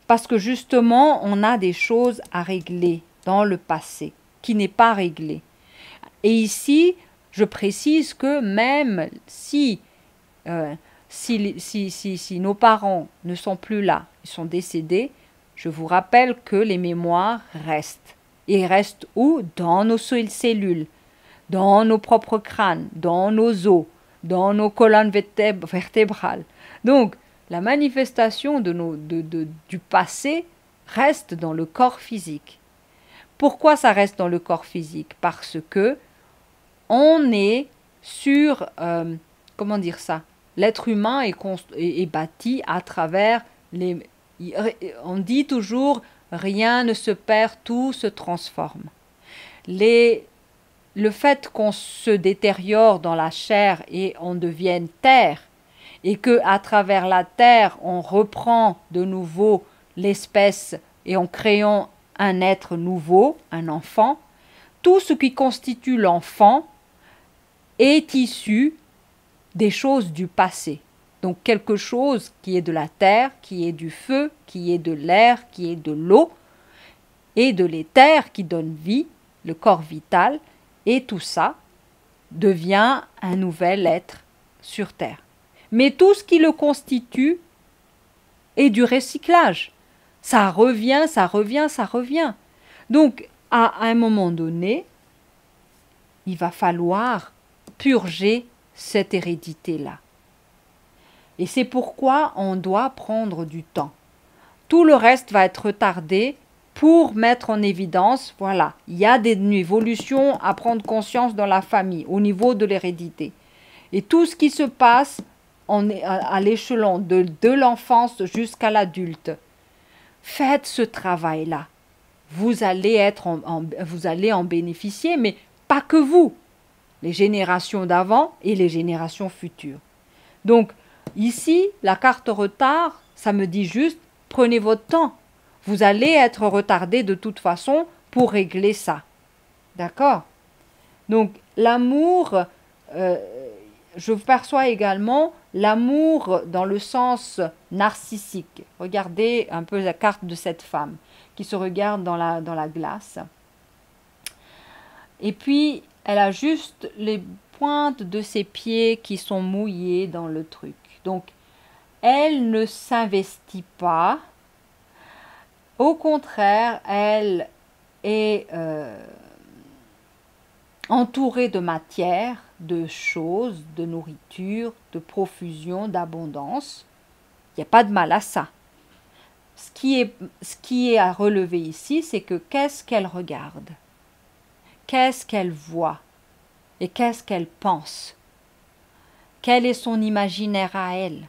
Parce que justement, on a des choses à régler dans le passé qui n'est pas réglé. Et ici, je précise que même si nos parents ne sont plus là, ils sont décédés, je vous rappelle que les mémoires restent. Et restent où? Dans nos cellules, dans nos propres crânes, dans nos os, dans nos colonnes vertébrales. Donc, la manifestation du passé reste dans le corps physique. Pourquoi ça reste dans le corps physique? Parce que on est sur, comment dire ça? L'être humain est bâti à travers les... On dit toujours, rien ne se perd, tout se transforme. Le fait qu'on se détériore dans la chair et on devienne terre, et que à travers la terre, on reprend de nouveau l'espèce et en créant un être nouveau, un enfant, tout ce qui constitue l'enfant est issu des choses du passé. Donc quelque chose qui est de la terre, qui est du feu, qui est de l'air, qui est de l'eau, et de l'éther qui donne vie, le corps vital, et tout ça devient un nouvel être sur terre. Mais tout ce qui le constitue est du recyclage. Ça revient, ça revient, ça revient. Donc, à un moment donné, il va falloir purger cette hérédité-là. Et c'est pourquoi on doit prendre du temps. Tout le reste va être retardé pour mettre en évidence, voilà, il y a des évolutions à prendre conscience dans la famille, au niveau de l'hérédité. Et tout ce qui se passe à l'échelon de l'enfance jusqu'à l'adulte. Faites ce travail-là. Vous allez en bénéficier, mais pas que vous. Les générations d'avant et les générations futures. Donc, ici, la carte retard, ça me dit juste, prenez votre temps. Vous allez être retardé de toute façon pour régler ça. D'accord? Donc, l'amour, je perçois également l'amour dans le sens narcissique. Regardez un peu la carte de cette femme qui se regarde dans la glace. Et puis, elle a juste les pointes de ses pieds qui sont mouillées dans le truc. Donc, elle ne s'investit pas. Au contraire, elle est entourée de matière, de choses, de nourriture, de profusion, d'abondance. Il n'y a pas de mal à ça. Ce qui est à relever ici, c'est que qu'est-ce qu'elle regarde? Qu'est-ce qu'elle voit? Et qu'est-ce qu'elle pense? Quel est son imaginaire à elle?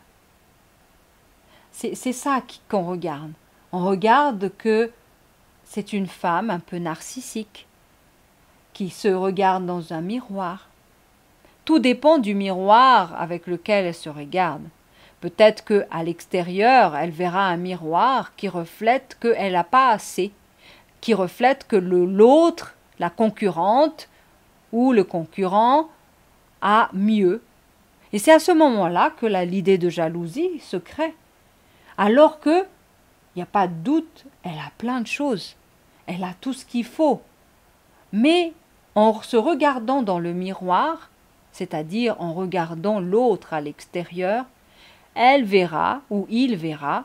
C'est ça qu'on regarde. On regarde que c'est une femme un peu narcissique qui se regarde dans un miroir. Tout dépend du miroir avec lequel elle se regarde. Peut-être qu'à l'extérieur, elle verra un miroir qui reflète qu'elle n'a pas assez, qui reflète que l'autre, la concurrente ou le concurrent a mieux. Et c'est à ce moment-là que l'idée de jalousie se crée. Alors que, il n'y a pas de doute, elle a plein de choses. Elle a tout ce qu'il faut. Mais en se regardant dans le miroir, c'est-à-dire en regardant l'autre à l'extérieur, elle verra ou il verra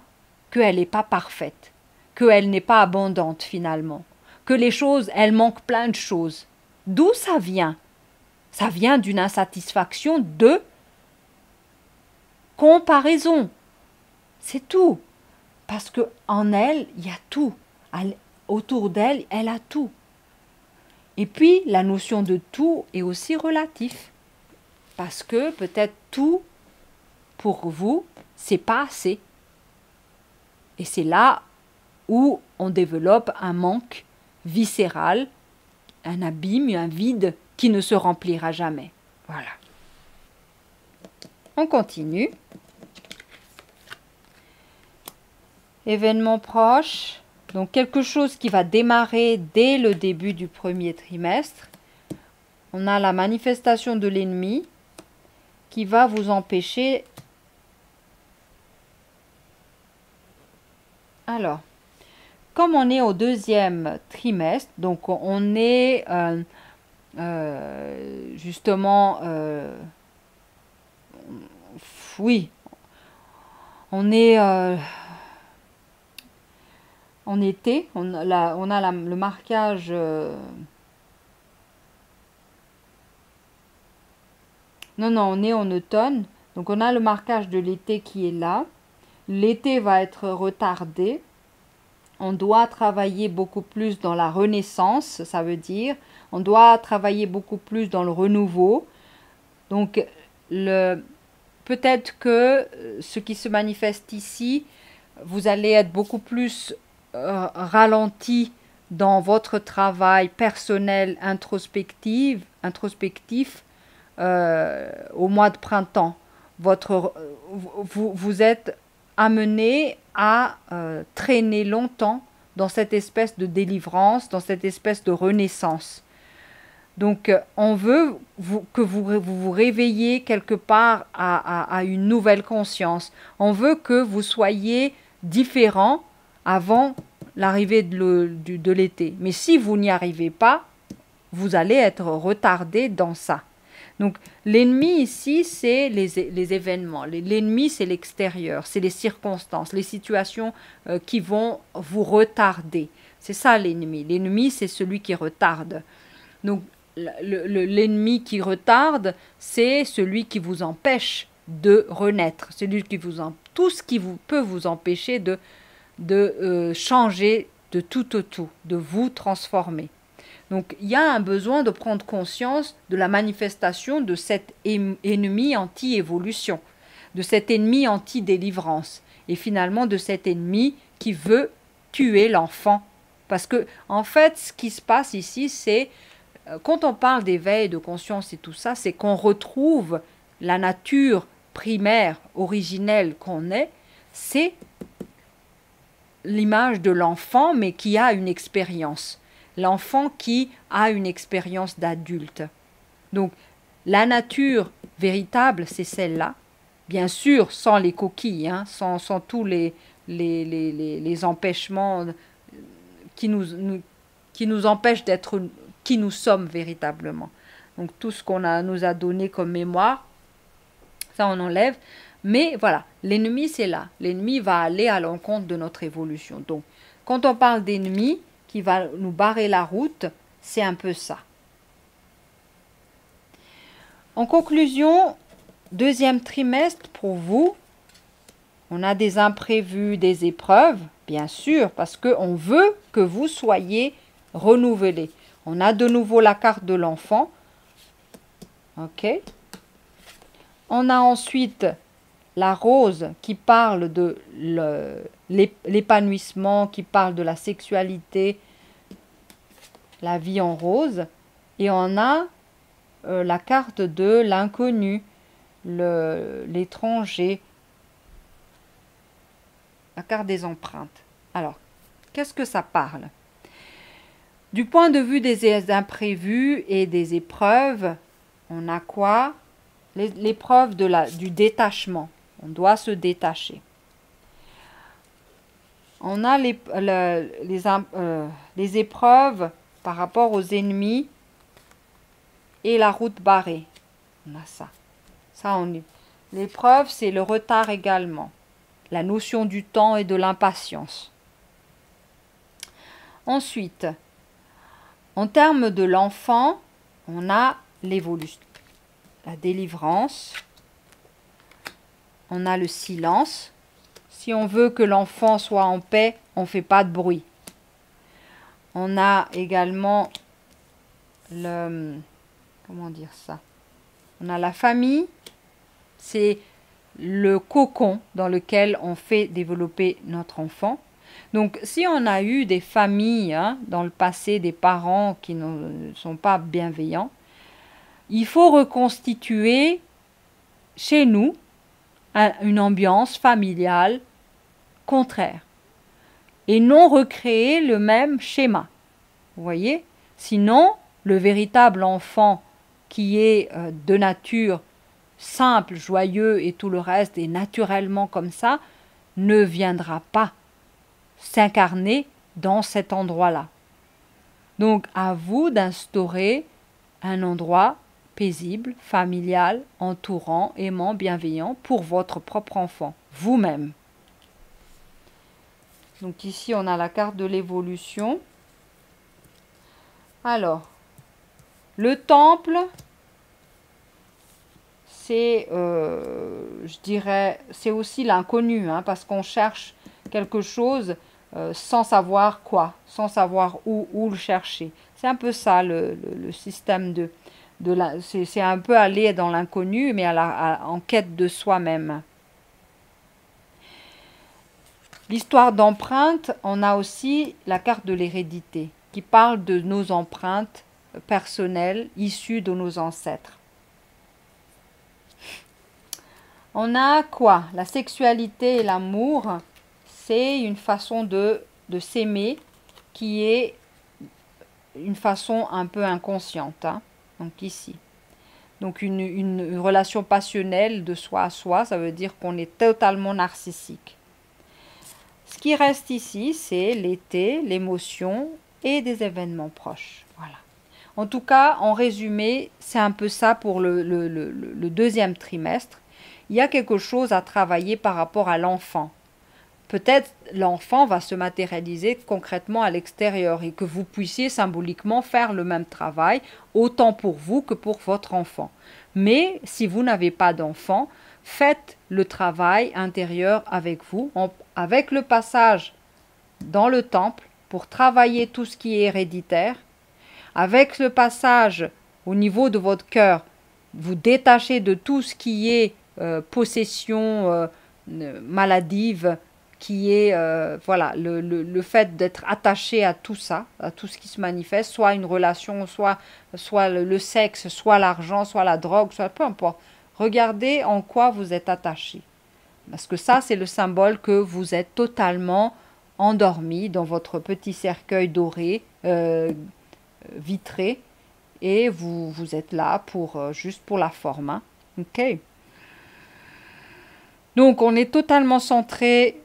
qu'elle n'est pas parfaite, qu'elle n'est pas abondante finalement, que les choses, elle manque plein de choses. D'où ça vient? Ça vient d'une insatisfaction de comparaison. C'est tout. Parce qu'en elle, il y a tout. autour d'elle, elle a tout. Et puis, la notion de tout est aussi relatif. Parce que peut-être tout, pour vous, c'est pas assez. Et c'est là où on développe un manque viscéral, un abîme, un vide qui ne se remplira jamais. Voilà. On continue. Événement proche. Donc quelque chose qui va démarrer dès le début du premier trimestre. On a la manifestation de l'ennemi qui va vous empêcher. Alors, comme on est au deuxième trimestre, donc on est justement, oui, on est en été, on a le marquage, non, on est en automne, donc on a le marquage de l'été qui est là. L'été va être retardé. On doit travailler beaucoup plus dans la renaissance, ça veut dire. On doit travailler beaucoup plus dans le renouveau. Donc, peut-être que ce qui se manifeste ici, vous allez être beaucoup plus ralenti dans votre travail personnel introspectif au mois de printemps. Vous êtes amené à traîner longtemps dans cette espèce de délivrance, dans cette espèce de renaissance. Donc, on veut que vous réveillez quelque part à une nouvelle conscience. On veut que vous soyez différent avant l'arrivée de l'été. Mais si vous n'y arrivez pas, vous allez être retardé dans ça. Donc, l'ennemi ici, c'est les événements. L'ennemi, c'est l'extérieur, c'est les circonstances, les situations qui vont vous retarder. C'est ça l'ennemi. L'ennemi, c'est celui qui retarde. Donc, l'ennemi qui retarde, c'est celui qui vous empêche de renaître. Tout ce qui peut vous empêcher de changer de tout au tout, de vous transformer. Donc, il y a un besoin de prendre conscience de la manifestation de cet ennemi anti-évolution, de cet ennemi anti-délivrance, et finalement de cet ennemi qui veut tuer l'enfant. Parce que, en fait, ce qui se passe ici, c'est, quand on parle d'éveil, de conscience et tout ça, c'est qu'on retrouve la nature primaire, originelle qu'on est, c'est l'image de l'enfant, mais qui a une expérience. L'enfant qui a une expérience d'adulte. Donc, la nature véritable, c'est celle-là. Bien sûr, sans les coquilles, hein, sans tous les empêchements qui nous empêchent d'être qui nous sommes véritablement. Donc, tout ce qu'on nous a donné comme mémoire, ça on enlève. Mais voilà, l'ennemi c'est là. L'ennemi va aller à l'encontre de notre évolution. Donc, quand on parle d'ennemi qui va nous barrer la route, c'est un peu ça. En conclusion, deuxième trimestre pour vous, on a des imprévus, des épreuves, bien sûr, parce qu'on veut que vous soyez renouvelés. On a de nouveau la carte de l'enfant. Ok. On a ensuite la rose qui parle de l'épanouissement, qui parle de la sexualité, la vie en rose. Et on a la carte de l'inconnu, l'étranger, la carte des empreintes. Alors, qu'est-ce que ça parle? Du point de vue des imprévus et des épreuves, on a quoi? L'épreuve du détachement. On doit se détacher. On a les épreuves par rapport aux ennemis et la route barrée. On a ça. L'épreuve, c'est le retard également. La notion du temps et de l'impatience. Ensuite, en termes de l'enfant, on a l'évolution, la délivrance. On a le silence. Si on veut que l'enfant soit en paix, on ne fait pas de bruit. On a également le... Comment dire ça? On a la famille. C'est le cocon dans lequel on fait développer notre enfant. Donc, si on a eu des familles dans le passé, des parents qui ne sont pas bienveillants, il faut reconstituer chez nous une ambiance familiale contraire et non recréer le même schéma. Vous voyez? Sinon, le véritable enfant qui est de nature simple, joyeux et tout le reste est naturellement comme ça, ne viendra pas s'incarner dans cet endroit-là. Donc, à vous d'instaurer un endroit paisible, familial, entourant, aimant, bienveillant pour votre propre enfant, vous-même. Donc ici, on a la carte de l'évolution. Alors, le temple, c'est, je dirais, c'est aussi l'inconnu, parce qu'on cherche quelque chose sans savoir quoi, sans savoir où le chercher. C'est un peu ça le système c'est un peu aller dans l'inconnu, mais en quête de soi-même. L'histoire d'empreinte, on a aussi la carte de l'hérédité, qui parle de nos empreintes personnelles issues de nos ancêtres. On a quoi? La sexualité et l'amour, c'est une façon de s'aimer qui est une façon un peu inconsciente. Donc ici. Donc une relation passionnelle de soi à soi, ça veut dire qu'on est totalement narcissique. Ce qui reste ici, c'est l'été, l'émotion et des événements proches. Voilà. En tout cas, en résumé, c'est un peu ça pour le deuxième trimestre. Il y a quelque chose à travailler par rapport à l'enfant. Peut-être l'enfant va se matérialiser concrètement à l'extérieur et que vous puissiez symboliquement faire le même travail, autant pour vous que pour votre enfant. Mais si vous n'avez pas d'enfant, faites le travail intérieur avec vous, avec le passage dans le temple pour travailler tout ce qui est héréditaire, avec le passage au niveau de votre cœur, vous détachez de tout ce qui est possession maladive, qui est voilà, le fait d'être attaché à tout ça, à tout ce qui se manifeste, soit une relation, soit le sexe, soit l'argent, soit la drogue, soit peu importe. Regardez en quoi vous êtes attaché. Parce que ça, c'est le symbole que vous êtes totalement endormi dans votre petit cercueil doré, vitré, et vous êtes là pour juste pour la forme. Ok. Donc, on est totalement centré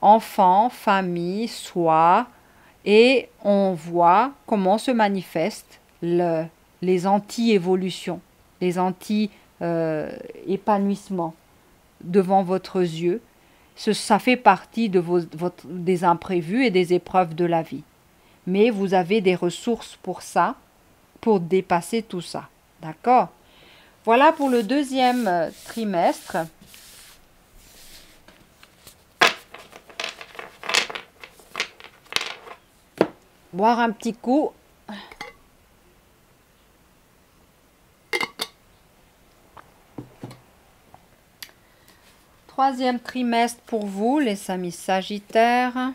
enfant, famille, soi, et on voit comment se manifestent les anti-évolutions, les anti-épanouissements devant votre yeux. Ça fait partie des imprévus et des épreuves de la vie. Mais vous avez des ressources pour ça, pour dépasser tout ça. D'accord? Voilà pour le deuxième trimestre. Boire un petit coup. Troisième trimestre pour vous, les amis Sagittaires.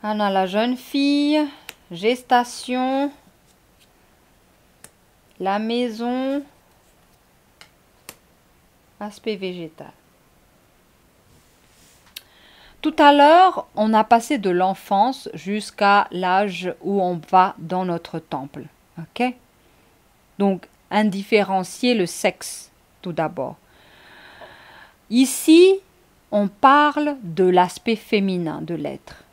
On a la jeune fille, gestation, la maison, aspect végétal. Tout à l'heure, on a passé de l'enfance jusqu'à l'âge où on va dans notre temple. Ok? Donc, indifférencier le sexe, tout d'abord. Ici, on parle de l'aspect féminin de l'être.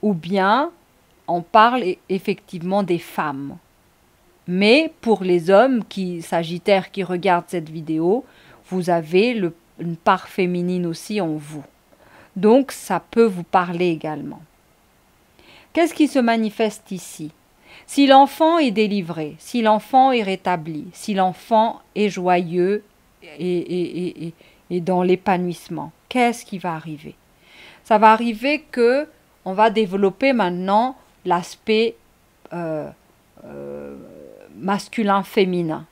Ou bien, on parle effectivement des femmes. Mais pour les hommes sagittaires qui regardent cette vidéo, vous avez une part féminine aussi en vous. Donc, ça peut vous parler également. Qu'est-ce qui se manifeste ici? Si l'enfant est délivré, si l'enfant est rétabli, si l'enfant est joyeux et et dans l'épanouissement, qu'est-ce qui va arriver? Ça va arriver que on va développer maintenant l'aspect masculin-féminin.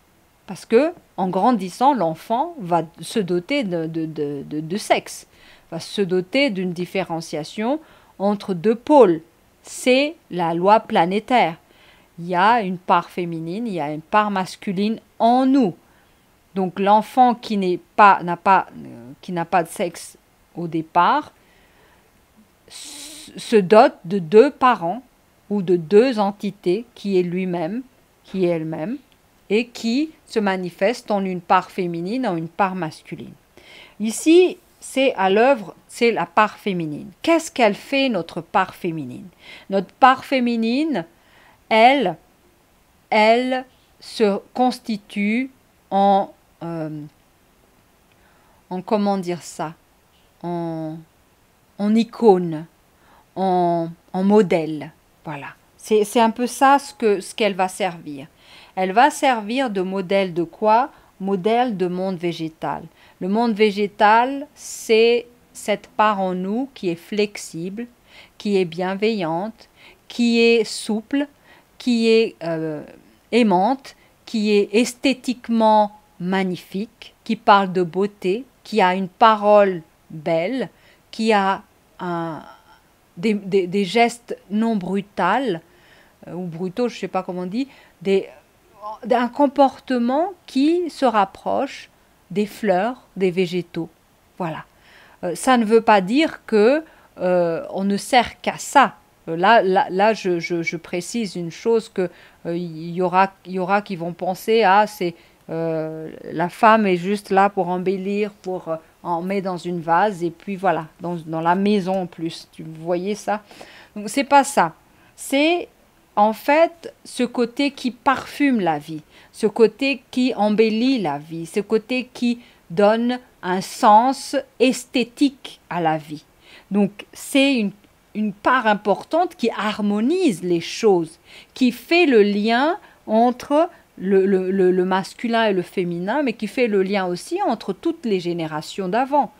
Parce que en grandissant, l'enfant va se doter de sexe, va se doter d'une différenciation entre deux pôles. C'est la loi planétaire. Il y a une part féminine, il y a une part masculine en nous. Donc l'enfant qui n'a pas de sexe au départ se dote de deux parents ou de deux entités qui est lui-même, qui est elle-même, et qui se manifestent en une part féminine, en une part masculine. Ici, c'est à l'œuvre, c'est la part féminine. Qu'est-ce qu'elle fait, notre part féminine? Notre part féminine, elle se constitue en comment dire ça, en icône, en modèle. Voilà. C'est un peu ça ce qu'elle va servir. Elle va servir de modèle de quoi? Modèle de monde végétal. Le monde végétal, c'est cette part en nous qui est flexible, qui est bienveillante, qui est souple, qui est aimante, qui est esthétiquement magnifique, qui parle de beauté, qui a une parole belle, qui a des gestes non brutaux, ou brutaux, je ne sais pas comment on dit, d'un comportement qui se rapproche des fleurs, des végétaux. Voilà. Ça ne veut pas dire que on ne sert qu'à ça. Là, je précise une chose que il y aura qui vont penser c'est la femme est juste là pour embellir, pour en met dans une vase et puis voilà, dans la maison en plus. Vous voyez ça? Donc c'est pas ça. C'est en fait ce côté qui parfume la vie, ce côté qui embellit la vie, ce côté qui donne un sens esthétique à la vie. Donc c'est une part importante qui harmonise les choses, qui fait le lien entre le masculin et le féminin, mais qui fait le lien aussi entre toutes les générations d'avant.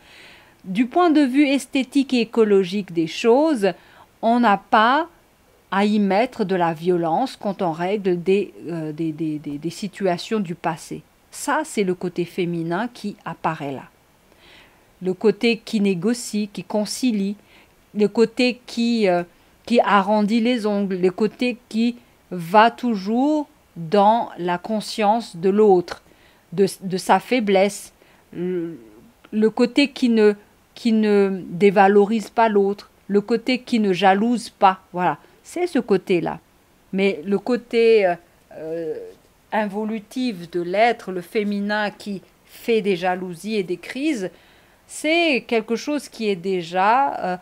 Du point de vue esthétique et écologique des choses, on n'a pas à y mettre de la violence quand on règle des situations du passé. Ça, c'est le côté féminin qui apparaît là. Le côté qui négocie, qui concilie, le côté qui arrondit les ongles, le côté qui va toujours dans la conscience de l'autre, de sa faiblesse, le côté qui ne dévalorise pas l'autre, le côté qui ne jalouse pas. Voilà, c'est ce côté-là. Mais le côté involutif de l'être, le féminin qui fait des jalousies et des crises, c'est quelque chose qui est déjà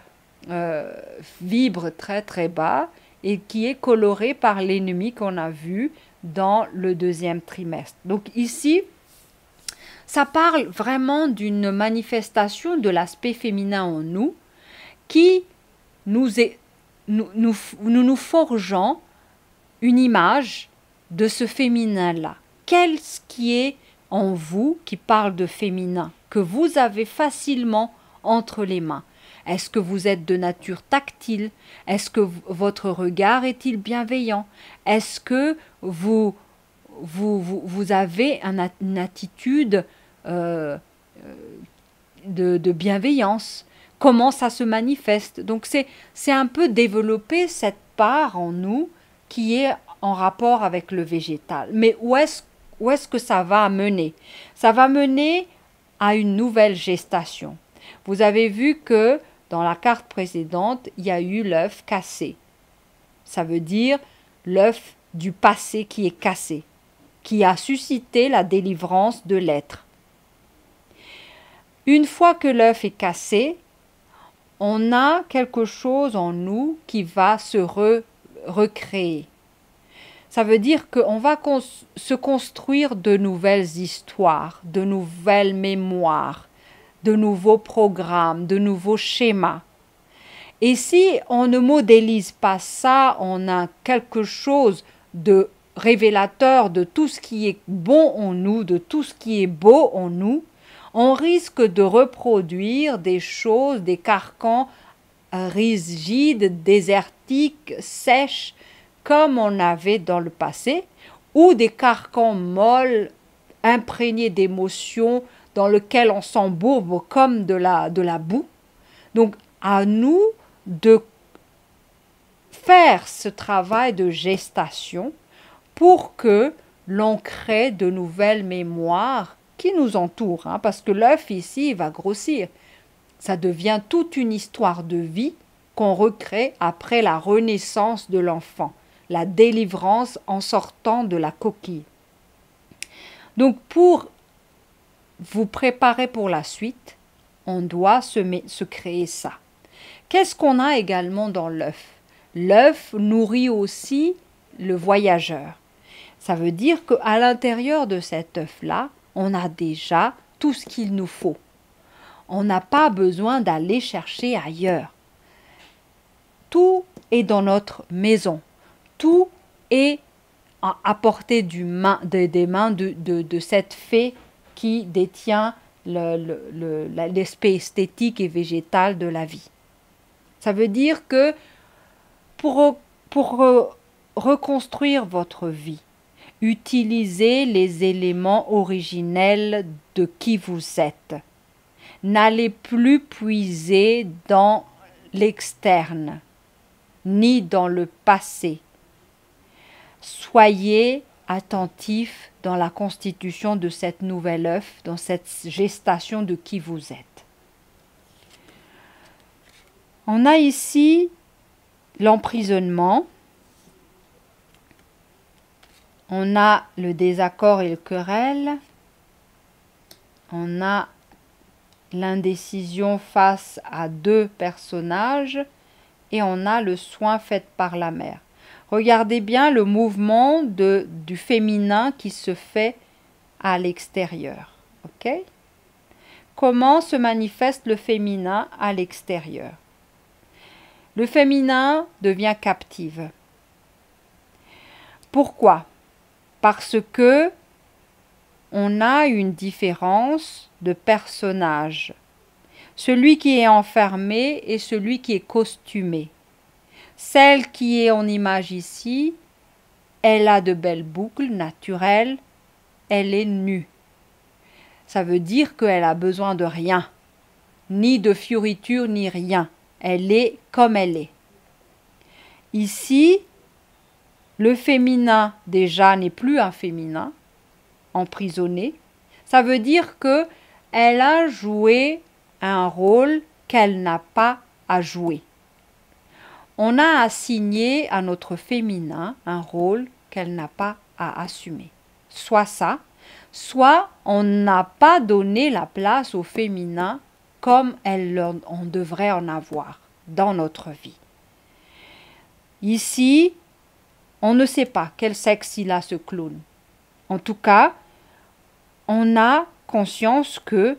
vibre très très bas et qui est coloré par l'ennemi qu'on a vu dans le deuxième trimestre. Donc ici, ça parle vraiment d'une manifestation de l'aspect féminin en nous qui nous forgeons une image de ce féminin-là. Qu'est-ce qui est en vous qui parle de féminin, que vous avez facilement entre les mains? Est-ce que vous êtes de nature tactile? Est-ce que votre regard est-il bienveillant? Est-ce que vous avez une attitude de bienveillance? Comment ça se manifeste? Donc c'est un peu développer cette part en nous qui est en rapport avec le végétal. Mais où est-ce que ça va mener? Ça va mener à une nouvelle gestation. Vous avez vu que dans la carte précédente, il y a eu l'œuf cassé. Ça veut dire l'œuf du passé qui est cassé, qui a suscité la délivrance de l'être. Une fois que l'œuf est cassé, on a quelque chose en nous qui va se recréer. Ça veut dire qu'on va se construire de nouvelles histoires, de nouvelles mémoires, de nouveaux programmes, de nouveaux schémas. Et si on ne modélise pas ça, on a quelque chose de révélateur de tout ce qui est bon en nous, de tout ce qui est beau en nous, on risque de reproduire des choses, des carcans rigides, désertiques, sèches, comme on avait dans le passé, ou des carcans molles, imprégnés d'émotions, dans lesquels on s'embourbe comme de la boue. Donc, à nous de faire ce travail de gestation pour que l'on crée de nouvelles mémoires qui nous entourent, hein, parce que l'œuf ici il va grossir. Ça devient toute une histoire de vie qu'on recrée après la renaissance de l'enfant, la délivrance en sortant de la coquille. Donc pour vous préparer pour la suite, on doit se créer ça. Qu'est-ce qu'on a également dans l'œuf? L'œuf nourrit aussi le voyageur. Ça veut dire qu'à l'intérieur de cet œuf-là, on a déjà tout ce qu'il nous faut. On n'a pas besoin d'aller chercher ailleurs. Tout est dans notre maison. Tout est à portée des mains de cette fée qui détient l'aspect esthétique et végétal de la vie. Ça veut dire que pour reconstruire votre vie, utilisez les éléments originels de qui vous êtes. N'allez plus puiser dans l'externe, ni dans le passé. Soyez attentifs dans la constitution de cette nouvelle œuf, dans cette gestation de qui vous êtes. On a ici l'emprisonnement, on a le désaccord et le querelle, on a l'indécision face à deux personnages et on a le soin fait par la mère. Regardez bien le mouvement du féminin qui se fait à l'extérieur. Ok? Comment se manifeste le féminin à l'extérieur? Le féminin devient captive. Pourquoi? Parce que on a une différence de personnage. Celui qui est enfermé et celui qui est costumé. Celle qui est en image ici, elle a de belles boucles naturelles, elle est nue. Ça veut dire qu'elle a besoin de rien, ni de fioritures, ni rien. Elle est comme elle est. Ici, le féminin déjà n'est plus un féminin, emprisonné. Ça veut dire que elle a joué un rôle qu'elle n'a pas à jouer. On a assigné à notre féminin un rôle qu'elle n'a pas à assumer. Soit ça, soit on n'a pas donné la place au féminin comme on devrait en avoir dans notre vie. Ici, on ne sait pas quel sexe il a ce clown. En tout cas, on a conscience que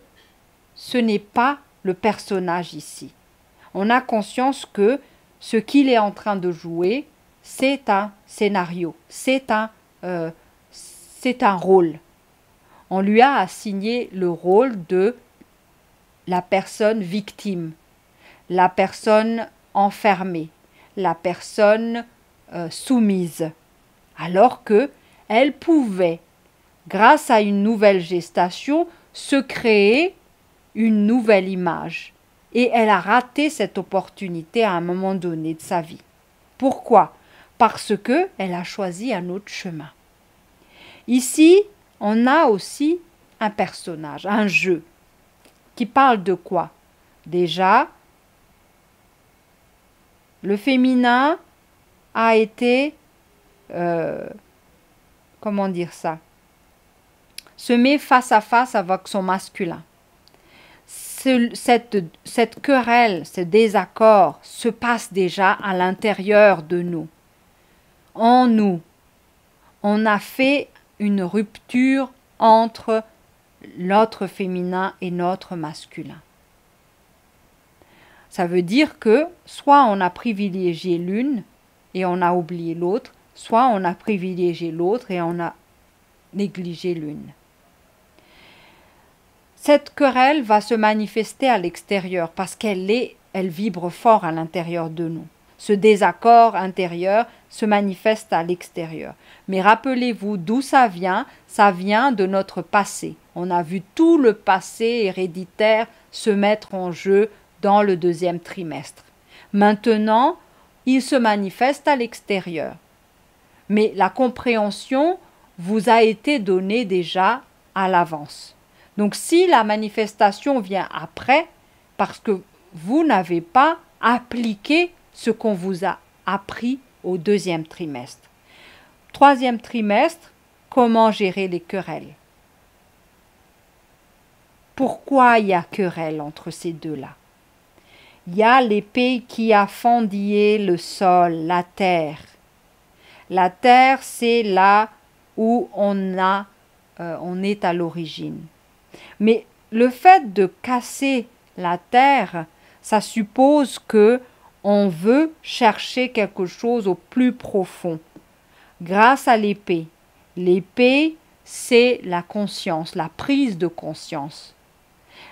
ce n'est pas le personnage ici. On a conscience que ce qu'il est en train de jouer, c'est un scénario, c'est un rôle. On lui a assigné le rôle de la personne victime, la personne enfermée, la personne soumise, alors que elle pouvait, grâce à une nouvelle gestation, se créer une nouvelle image. Et elle a raté cette opportunité à un moment donné de sa vie. Pourquoi? Parce que elle a choisi un autre chemin. Ici, on a aussi un personnage, un jeu, qui parle de quoi? Déjà, le féminin a été, comment dire ça, se met face à face avec son masculin. Cette querelle, ce désaccord se passe déjà à l'intérieur de nous. En nous, on a fait une rupture entre notre féminin et notre masculin. Ça veut dire que soit on a privilégié l'une et on a oublié l'autre, soit on a privilégié l'autre et on a négligé l'une. Cette querelle va se manifester à l'extérieur parce elle vibre fort à l'intérieur de nous. Ce désaccord intérieur se manifeste à l'extérieur. Mais rappelez-vous d'où ça vient de notre passé. On a vu tout le passé héréditaire se mettre en jeu dans le deuxième trimestre. Maintenant, il se manifeste à l'extérieur. Mais la compréhension vous a été donnée déjà à l'avance. Donc si la manifestation vient après, parce que vous n'avez pas appliqué ce qu'on vous a appris au deuxième trimestre. Troisième trimestre, comment gérer les querelles? Pourquoi il y a querelle entre ces deux-là? Il y a l'épée qui a fendillé le sol, la terre. La terre, c'est là où on est à l'origine. Mais le fait de casser la terre, ça suppose que on veut chercher quelque chose au plus profond. Grâce à l'épée. L'épée, c'est la conscience, la prise de conscience.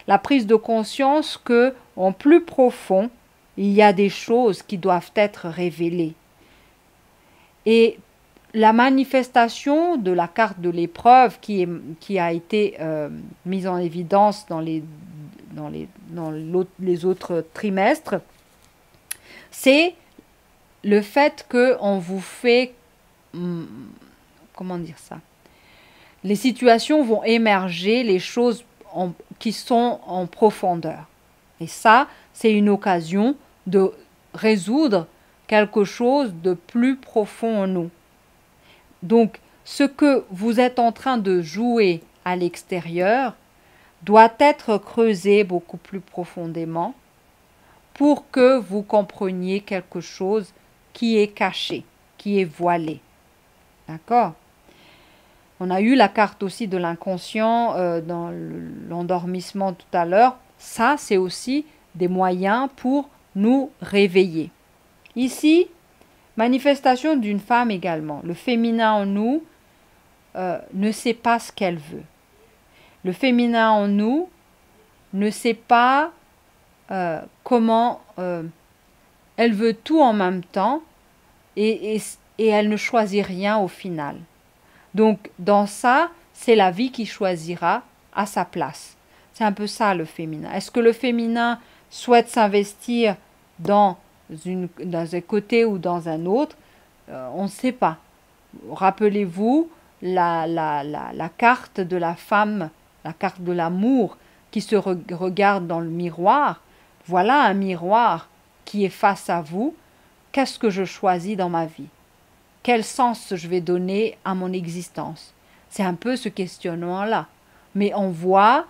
La prise de conscience que, en plus profond, il y a des choses qui doivent être révélées. Et la manifestation de la carte de l'épreuve qui a été mise en évidence dans les autres trimestres, c'est le fait qu'on vous fait, comment dire ça, les situations vont émerger, les choses qui sont en profondeur. Et ça, c'est une occasion de résoudre quelque chose de plus profond en nous. Donc, ce que vous êtes en train de jouer à l'extérieur doit être creusé beaucoup plus profondément pour que vous compreniez quelque chose qui est caché, qui est voilé. D'accord? On a eu la carte aussi de l'inconscient dans l'endormissement tout à l'heure. Ça, c'est aussi des moyens pour nous réveiller. Ici, manifestation d'une femme également. Le féminin en nous ne sait pas ce qu'elle veut. Le féminin en nous ne sait pas comment elle veut tout en même temps et elle ne choisit rien au final. Donc dans ça, c'est la vie qui choisira à sa place. C'est un peu ça le féminin. Est-ce que le féminin souhaite s'investir dans un côté ou dans un autre? On ne sait pas. Rappelez-vous la carte de la femme, la carte de l'amour qui se regarde dans le miroir. Voilà un miroir qui est face à vous. Qu'est-ce que je choisis dans ma vie? Quel sens je vais donner à mon existence? C'est un peu ce questionnement-là. Mais on voit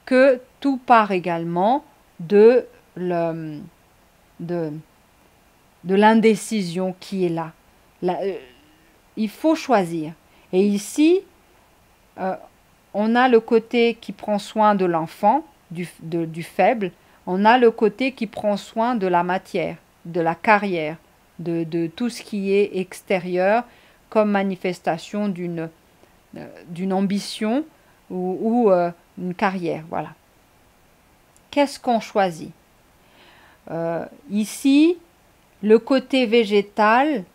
que tout part également de l'indécision qui est là. Il faut choisir. Et ici, on a le côté qui prend soin de l'enfant, du faible. On a le côté qui prend soin de la matière, de la carrière, de tout ce qui est extérieur comme manifestation d'une ambition ou une carrière. Voilà. Qu'est-ce qu'on choisit? Ici, le côté végétal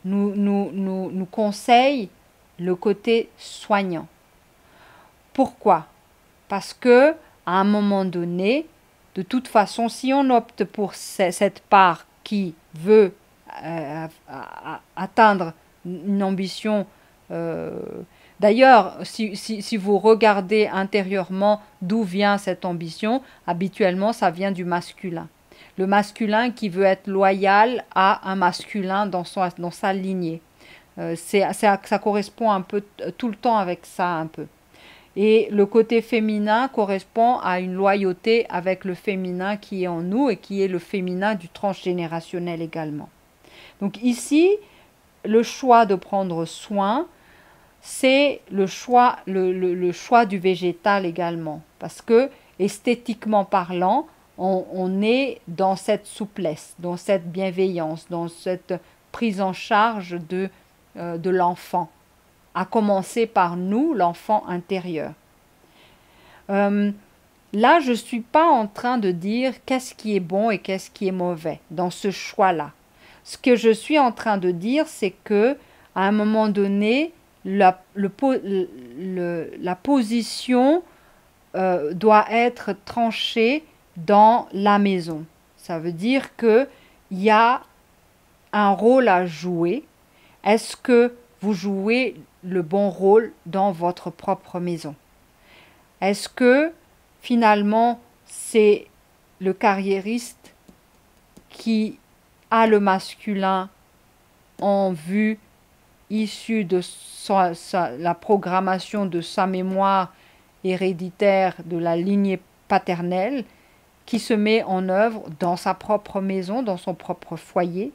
nous conseille le côté soignant. Pourquoi? Parce que à un moment donné, de toute façon, si on opte pour cette part qui veut atteindre une ambition, d'ailleurs, si vous regardez intérieurement d'où vient cette ambition, habituellement, ça vient du masculin. Le masculin qui veut être loyal à un masculin dans sa lignée. Ça correspond un peu tout le temps avec ça un peu. Et le côté féminin correspond à une loyauté avec le féminin qui est en nous et qui est le féminin du transgénérationnel également. Donc ici, le choix de prendre soin, c'est le choix du végétal également. Parce que, esthétiquement parlant, on est dans cette souplesse, dans cette bienveillance, dans cette prise en charge de l'enfant. À commencer par nous, l'enfant intérieur. Euh, Là, je ne suis pas en train de dire qu'est-ce qui est bon et qu'est-ce qui est mauvais dans ce choix-là. Ce que je suis en train de dire, c'est que à un moment donné, la position doit être tranchée dans la maison. Ça veut dire qu'il y a un rôle à jouer. Est-ce que vous jouez le bon rôle dans votre propre maison? Est-ce que finalement c'est le carriériste qui a le masculin en vue issu de la programmation de sa mémoire héréditaire de la lignée paternelle qui se met en œuvre dans sa propre maison, dans son propre foyer?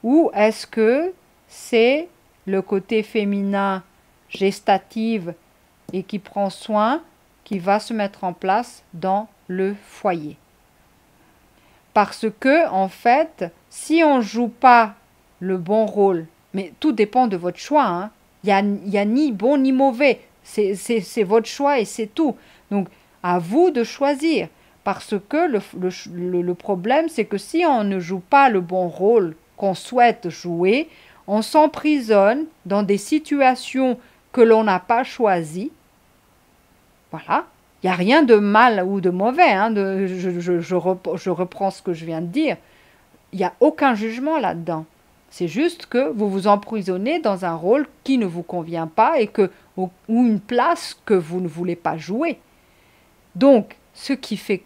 Ou est-ce que c'est le côté féminin gestative et qui prend soin qui va se mettre en place dans le foyer? Parce que, en fait, si on ne joue pas le bon rôle, mais tout dépend de votre choix, hein. Il y a ni bon ni mauvais. C'est votre choix et c'est tout. Donc, à vous de choisir. Parce que le problème, c'est que si on ne joue pas le bon rôle qu'on souhaite jouer, on s'emprisonne dans des situations que l'on n'a pas choisies. Voilà. Il n'y a rien de mal ou de mauvais. Hein, je reprends ce que je viens de dire. Il n'y a aucun jugement là-dedans. C'est juste que vous vous emprisonnez dans un rôle qui ne vous convient pas ou une place que vous ne voulez pas jouer. Donc, ce qui fait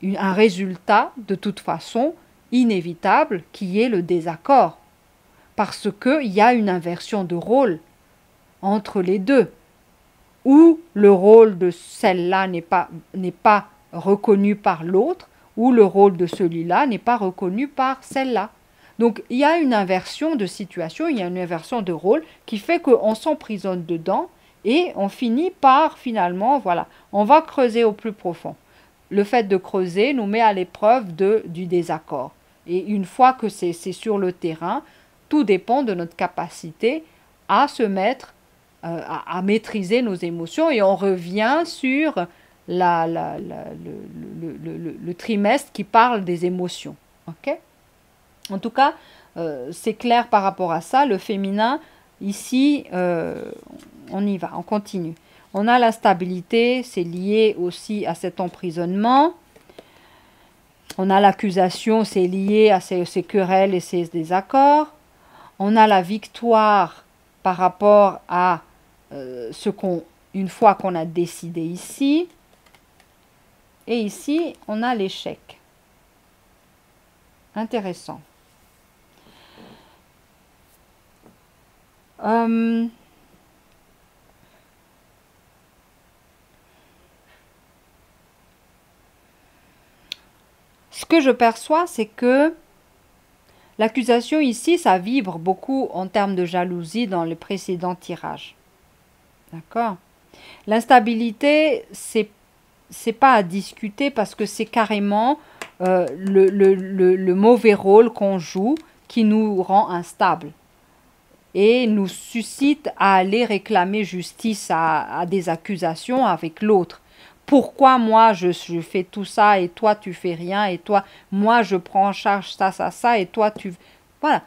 un résultat, de toute façon, inévitable, qui est le désaccord. Parce qu'il y a une inversion de rôle entre les deux. Où le rôle de celle-là n'est pas reconnu par l'autre, ou le rôle de celui-là n'est pas reconnu par celle-là. Donc il y a une inversion de situation, il y a une inversion de rôle qui fait qu'on s'emprisonne dedans et on finit par finalement, voilà, on va creuser au plus profond. Le fait de creuser nous met à l'épreuve du désaccord. Et une fois que c'est sur le terrain, tout dépend de notre capacité à se mettre à maîtriser nos émotions et on revient sur le trimestre qui parle des émotions. Okay? En tout cas, c'est clair par rapport à ça. Le féminin, ici, on y va, on continue. On a la stabilité, c'est lié aussi à cet emprisonnement. On a l'accusation, c'est lié à ces querelles et ces désaccords. On a la victoire par rapport à une fois qu'on a décidé ici. Et ici, on a l'échec. Intéressant. Ce que je perçois, c'est que l'accusation ici, ça vibre beaucoup en termes de jalousie dans les précédents tirages. D'accord? L'instabilité, c'est pas à discuter parce que c'est carrément le mauvais rôle qu'on joue qui nous rend instables et nous suscite à aller réclamer justice à des accusations avec l'autre. Pourquoi moi je fais tout ça et toi tu fais rien et toi moi je prends en charge ça et toi tu... Voilà,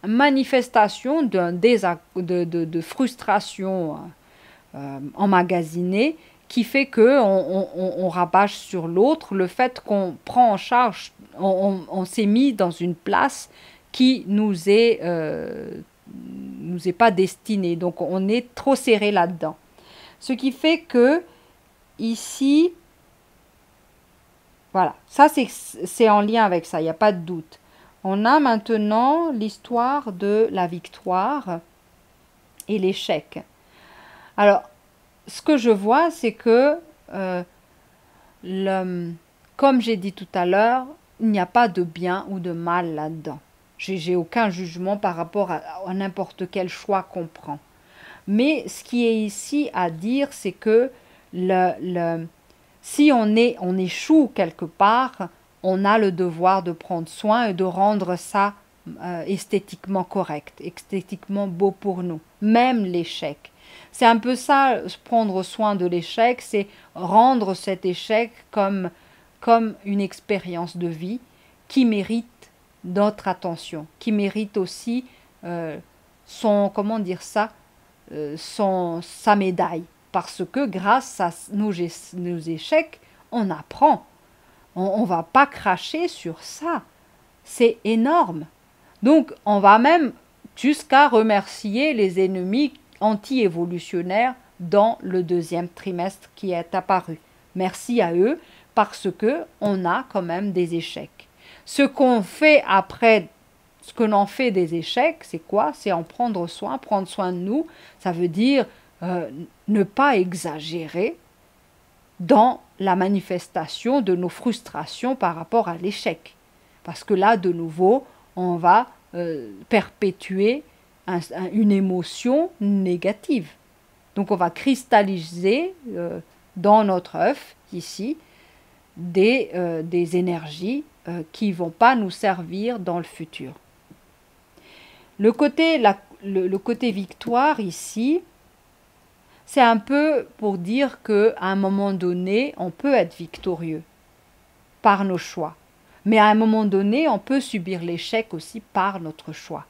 une manifestation de frustration emmagasinée qui fait que on rabâche sur l'autre le fait qu'on prend en charge, on s'est mis dans une place qui nous est pas destinée, donc on est trop serré là-dedans. Ce qui fait que ici, voilà, ça c'est en lien avec ça, il n'y a pas de doute. On a maintenant l'histoire de la victoire et l'échec. Alors, ce que je vois, c'est que, comme j'ai dit tout à l'heure, il n'y a pas de bien ou de mal là-dedans. J'ai aucun jugement par rapport à n'importe quel choix qu'on prend. Mais ce qui est ici à dire, c'est que si on échoue quelque part, on a le devoir de prendre soin et de rendre ça esthétiquement correct, esthétiquement beau pour nous. Même l'échec. C'est un peu ça, prendre soin de l'échec, c'est rendre cet échec comme une expérience de vie qui mérite notre attention, qui mérite aussi comment dire ça, sa médaille. Parce que grâce à nos échecs, on apprend. On ne va pas cracher sur ça. C'est énorme. Donc, on va même jusqu'à remercier les ennemis anti-évolutionnaires dans le deuxième trimestre qui est apparu. Merci à eux parce que on a quand même des échecs. Ce qu'on fait après, ce que l'on fait des échecs, c'est quoi? C'est en prendre soin de nous. Ça veut dire ne pas exagérer dans la manifestation de nos frustrations par rapport à l'échec. Parce que là, de nouveau, on va perpétuer une émotion négative. Donc on va cristalliser dans notre œuf, ici, des énergies qui ne vont pas nous servir dans le futur. Le côté victoire ici, c'est un peu pour dire qu'à un moment donné, on peut être victorieux par nos choix. Mais à un moment donné, on peut subir l'échec aussi par notre choix.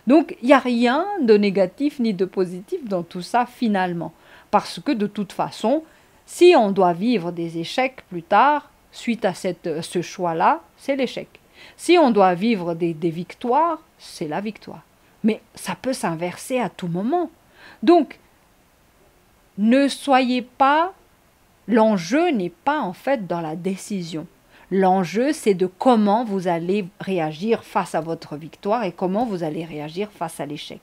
Donc, il n'y a rien de négatif ni de positif dans tout ça finalement. Parce que de toute façon, si on doit vivre des échecs plus tard, suite à ce choix-là, c'est l'échec. Si on doit vivre des victoires, c'est la victoire. Mais ça peut s'inverser à tout moment. Donc, ne soyez pas... L'enjeu n'est pas en fait dans la décision. L'enjeu, c'est de comment vous allez réagir face à votre victoire et comment vous allez réagir face à l'échec.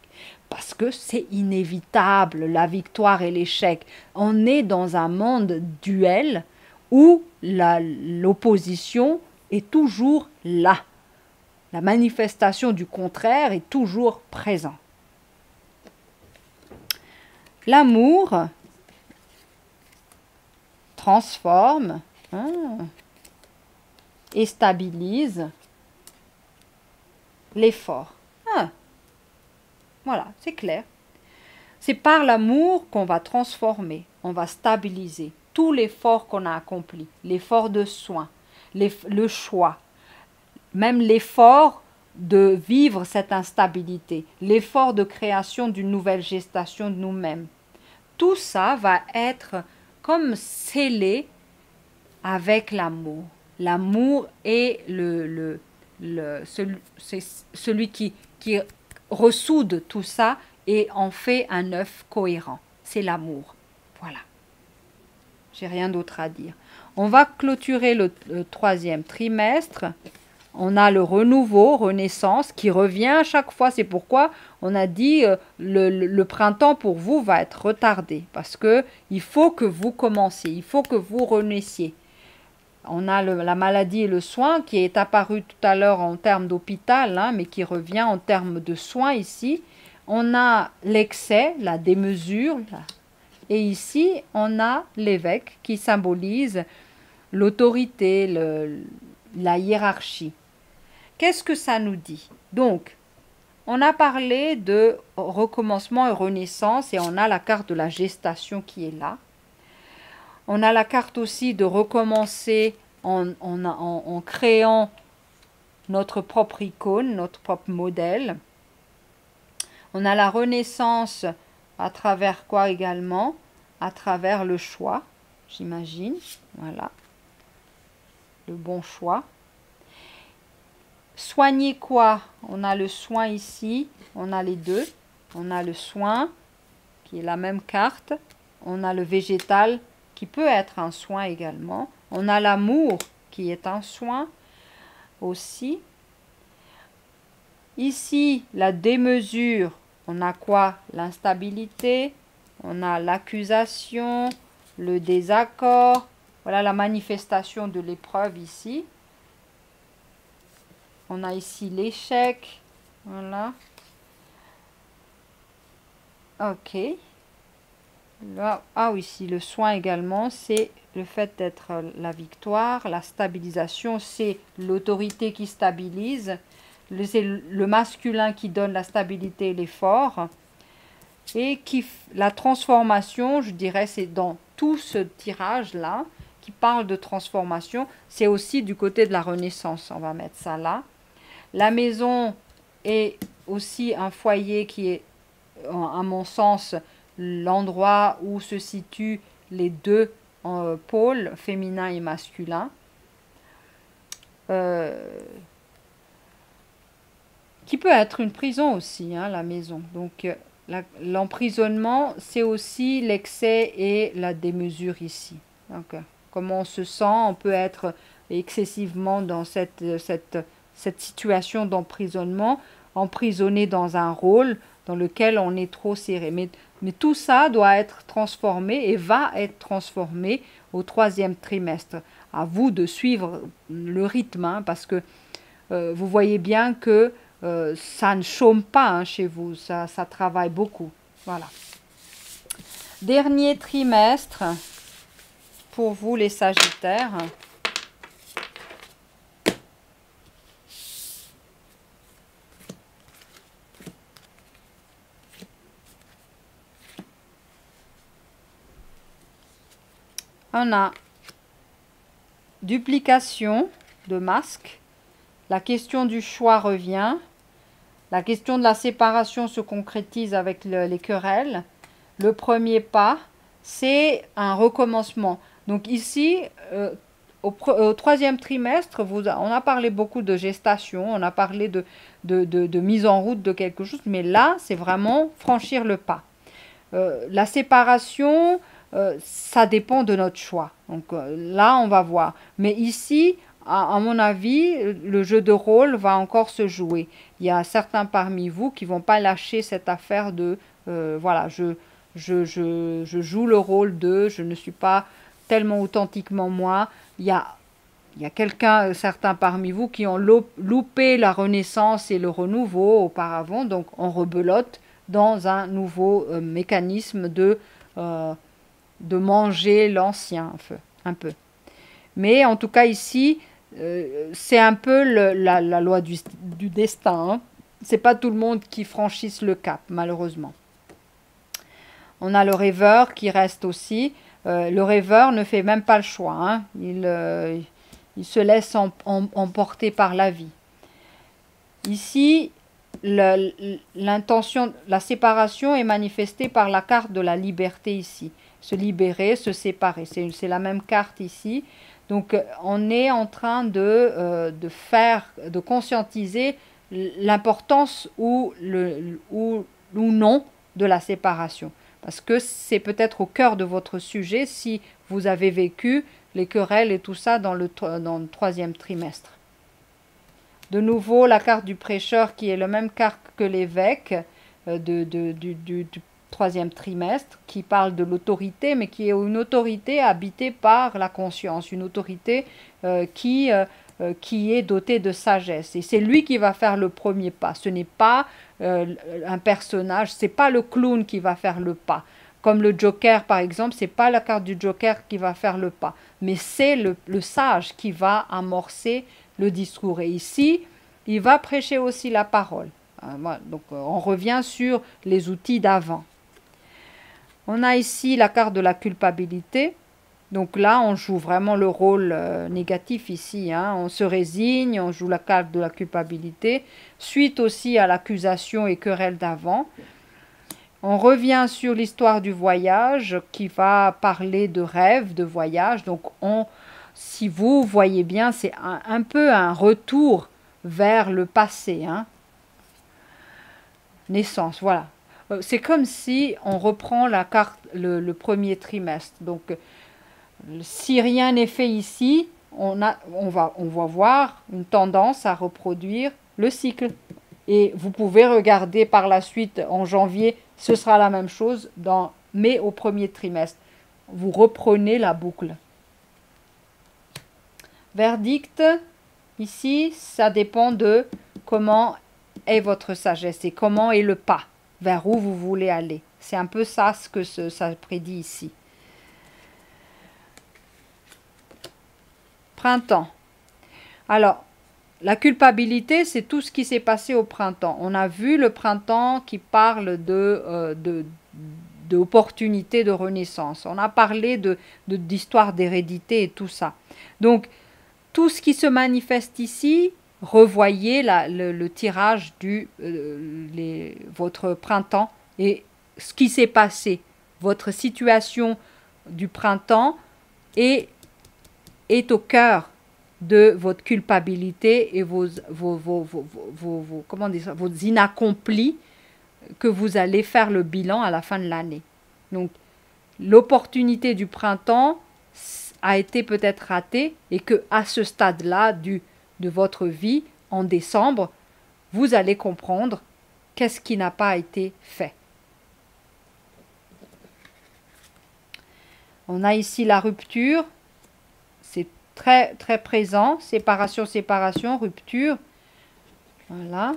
Parce que c'est inévitable, la victoire et l'échec. On est dans un monde duel où l'opposition est toujours là. La manifestation du contraire est toujours présente. L'amour transforme et stabilise l'effort. Voilà, c'est clair. C'est par l'amour qu'on va transformer, on va stabiliser tout l'effort qu'on a accompli, l'effort de soin, le choix, même l'effort de vivre cette instabilité, l'effort de création d'une nouvelle gestation de nous-mêmes. Tout ça va être comme scellé avec l'amour. L'amour est celui qui ressoude tout ça et en fait un œuf cohérent. C'est l'amour. Voilà. J'ai rien d'autre à dire. On va clôturer le troisième trimestre. On a le renouveau, renaissance, qui revient à chaque fois. C'est pourquoi on a dit le printemps pour vous va être retardé. Parce que il faut que vous commenciez, il faut que vous renaissiez. On a la maladie et le soin qui est apparu tout à l'heure en termes d'hôpital, mais qui revient en termes de soins ici. On a l'excès, la démesure. Et ici, on a l'évêque qui symbolise l'autorité, la hiérarchie. Qu'est-ce que ça nous dit? Donc, on a parlé de recommencement et renaissance et on a la carte de la gestation qui est là. On a la carte aussi de recommencer en créant notre propre icône, notre propre modèle. On a la renaissance à travers quoi également? À travers le choix, j'imagine. Voilà. Le bon choix. Soigner quoi? On a le soin ici, on a les deux. On a le soin, qui est la même carte. On a le végétal, qui peut être un soin également. On a l'amour, qui est un soin aussi. Ici, la démesure, on a quoi? L'instabilité, on a l'accusation, le désaccord. Voilà la manifestation de l'épreuve ici. On a ici l'échec. Voilà. Ok. Là, ici, le soin également, c'est le fait d'être la victoire. La stabilisation, c'est l'autorité qui stabilise. C'est le masculin qui donne la stabilité et l'effort. et la transformation, je dirais, c'est dans tout ce tirage-là qui parle de transformation. C'est aussi du côté de la Renaissance, on va mettre ça là. La maison est aussi un foyer qui est, à mon sens, l'endroit où se situent les deux pôles, féminin et masculin. Qui peut être une prison aussi, hein, la maison. Donc, l'emprisonnement, c'est aussi l'excès et la démesure ici. Donc, comment on se sent, on peut être excessivement dans cette situation d'emprisonnement, emprisonné dans un rôle dans lequel on est trop serré. Mais tout ça doit être transformé et va être transformé au 3e trimestre. À vous de suivre le rythme, hein, parce que vous voyez bien que ça ne chôme pas, hein, chez vous, ça travaille beaucoup. Voilà. Dernier trimestre pour vous les Sagittaires. On a duplication de masques. La question du choix revient. La question de la séparation se concrétise avec les querelles. Le premier pas, c'est un recommencement. Donc ici, au 3e trimestre, on a parlé beaucoup de gestation, on a parlé de mise en route de quelque chose, mais là, c'est vraiment franchir le pas. La séparation, ça dépend de notre choix. Donc là, on va voir. Mais ici, à mon avis, le jeu de rôle va encore se jouer. Il y a certains parmi vous qui vont pas lâcher cette affaire de voilà, je joue le rôle de, je ne suis pas tellement authentiquement moi. Il y a certains parmi vous qui ont loupé la renaissance et le renouveau auparavant, donc on rebelote dans un nouveau mécanisme de manger l'ancien un peu. Mais en tout cas ici, c'est un peu la loi du destin. Hein. C'est pas tout le monde qui franchisse le cap, malheureusement. On a le rêveur qui reste aussi. Le rêveur ne fait même pas le choix. Hein. Il se laisse emporter par la vie. Ici, l'intention, la séparation est manifestée par la carte de la liberté ici. Se libérer, se séparer. C'est la même carte ici. Donc, on est en train de conscientiser l'importance ou non de la séparation. Parce que c'est peut-être au cœur de votre sujet si vous avez vécu les querelles et tout ça dans le 3e trimestre. De nouveau, la carte du prêcheur qui est la même carte que l'évêque du 3e trimestre, qui parle de l'autorité, mais qui est une autorité habitée par la conscience, une autorité qui est dotée de sagesse. Et c'est lui qui va faire le premier pas. Ce n'est pas un personnage, c'est pas le clown qui va faire le pas. Comme le Joker, par exemple, c'est pas la carte du Joker qui va faire le pas, mais c'est le sage qui va amorcer le discours. Et ici, il va prêcher aussi la parole. Voilà. Donc, on revient sur les outils d'avant. On a ici la carte de la culpabilité. Donc là, on joue vraiment le rôle négatif ici. Hein. On se résigne, on joue la carte de la culpabilité. Suite aussi à l'accusation et querelle d'avant. On revient sur l'histoire du voyage qui va parler de rêve, de voyage. Donc si vous voyez bien, c'est un peu un retour vers le passé. Hein. Naissance, voilà. C'est comme si on reprend la carte, le 1er trimestre. Donc, si rien n'est fait ici, on va voir une tendance à reproduire le cycle. Et vous pouvez regarder par la suite, en janvier, ce sera la même chose, mais au 1er trimestre. Vous reprenez la boucle. Verdict, ici, ça dépend de comment est votre sagesse et comment est le pas vers où vous voulez aller. C'est un peu ça ce que ça prédit ici. Printemps. Alors, la culpabilité, c'est tout ce qui s'est passé au printemps. On a vu le printemps qui parle d'opportunités de renaissance. On a parlé d'histoire d'hérédité et tout ça. Donc, tout ce qui se manifeste ici, revoyez le tirage votre printemps et ce qui s'est passé. Votre situation du printemps est au cœur de votre culpabilité et comment dire, vos inaccomplis que vous allez faire le bilan à la fin de l'année. Donc, l'opportunité du printemps a été peut-être ratée et que à ce stade-là de votre vie, en décembre, vous allez comprendre qu'est-ce qui n'a pas été fait. On a ici la rupture. C'est très, très présent. Séparation, séparation, rupture. Voilà.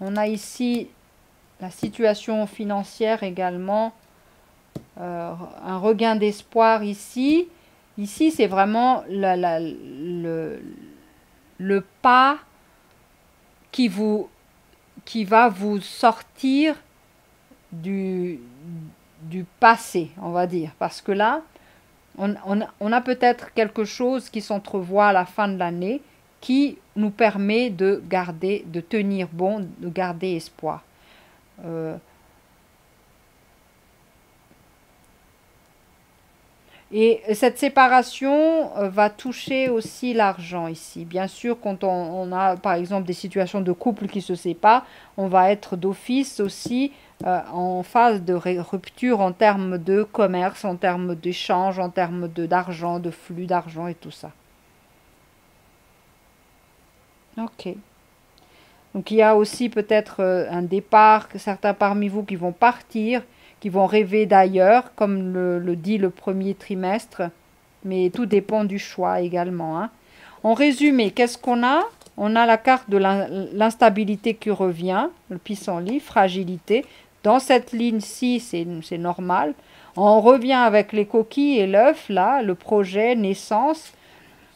On a ici la situation financière également. Un regain d'espoir ici. Ici, c'est vraiment le pas qui va vous sortir du passé, on va dire. Parce que là, on a peut-être quelque chose qui s'entrevoit à la fin de l'année qui nous permet de tenir bon, de garder espoir. Et cette séparation va toucher aussi l'argent ici. Bien sûr, quand on a par exemple des situations de couple qui se séparent, on va être d'office aussi en phase de rupture en termes de commerce, en termes d'échange, en termes d'argent, de flux d'argent et tout ça. Ok. Donc il y a aussi peut-être un départ, certains parmi vous qui vont partir, qui vont rêver d'ailleurs, comme le dit le premier trimestre, mais tout dépend du choix également. Hein. En résumé, qu'est-ce qu'on a? On a la carte de l'instabilité qui revient, le pissenlit, fragilité. Dans cette ligne-ci, c'est normal. On revient avec les coquilles et l'œuf, là, le projet, naissance.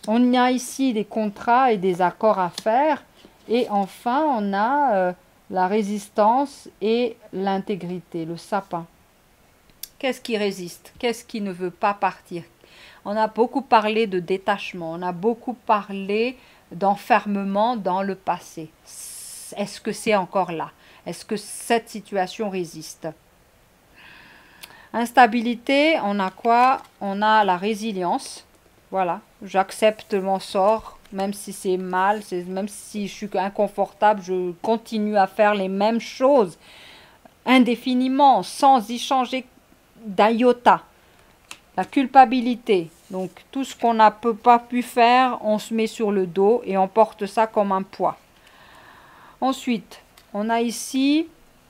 On a ici des contrats et des accords à faire. Et enfin, on a la résistance et l'intégrité, le sapin. Qu'est-ce qui résiste? Qu'est-ce qui ne veut pas partir? On a beaucoup parlé de détachement, on a beaucoup parlé d'enfermement dans le passé. Est-ce que c'est encore là? Est-ce que cette situation résiste? Instabilité, on a quoi? On a la résilience. Voilà, j'accepte mon sort, même si c'est mal, même si je suis inconfortable, je continue à faire les mêmes choses indéfiniment, sans y changer d'un iota. La culpabilité, donc tout ce qu'on n'a pas pu faire, on se met sur le dos et on porte ça comme un poids. Ensuite, on a ici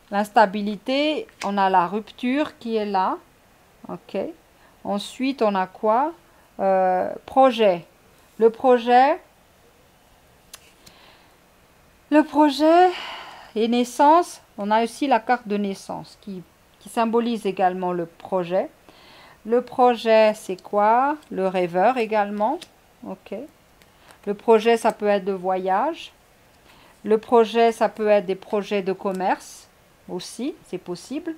l'instabilité, on a la rupture qui est là. Ok. Ensuite, on a quoi? Projet. Le projet et naissance, on a aussi la carte de naissance qui symbolise également le projet. Le projet, c'est quoi? Le rêveur également. Ok. Le projet, ça peut être de voyage. Le projet, ça peut être des projets de commerce aussi, c'est possible.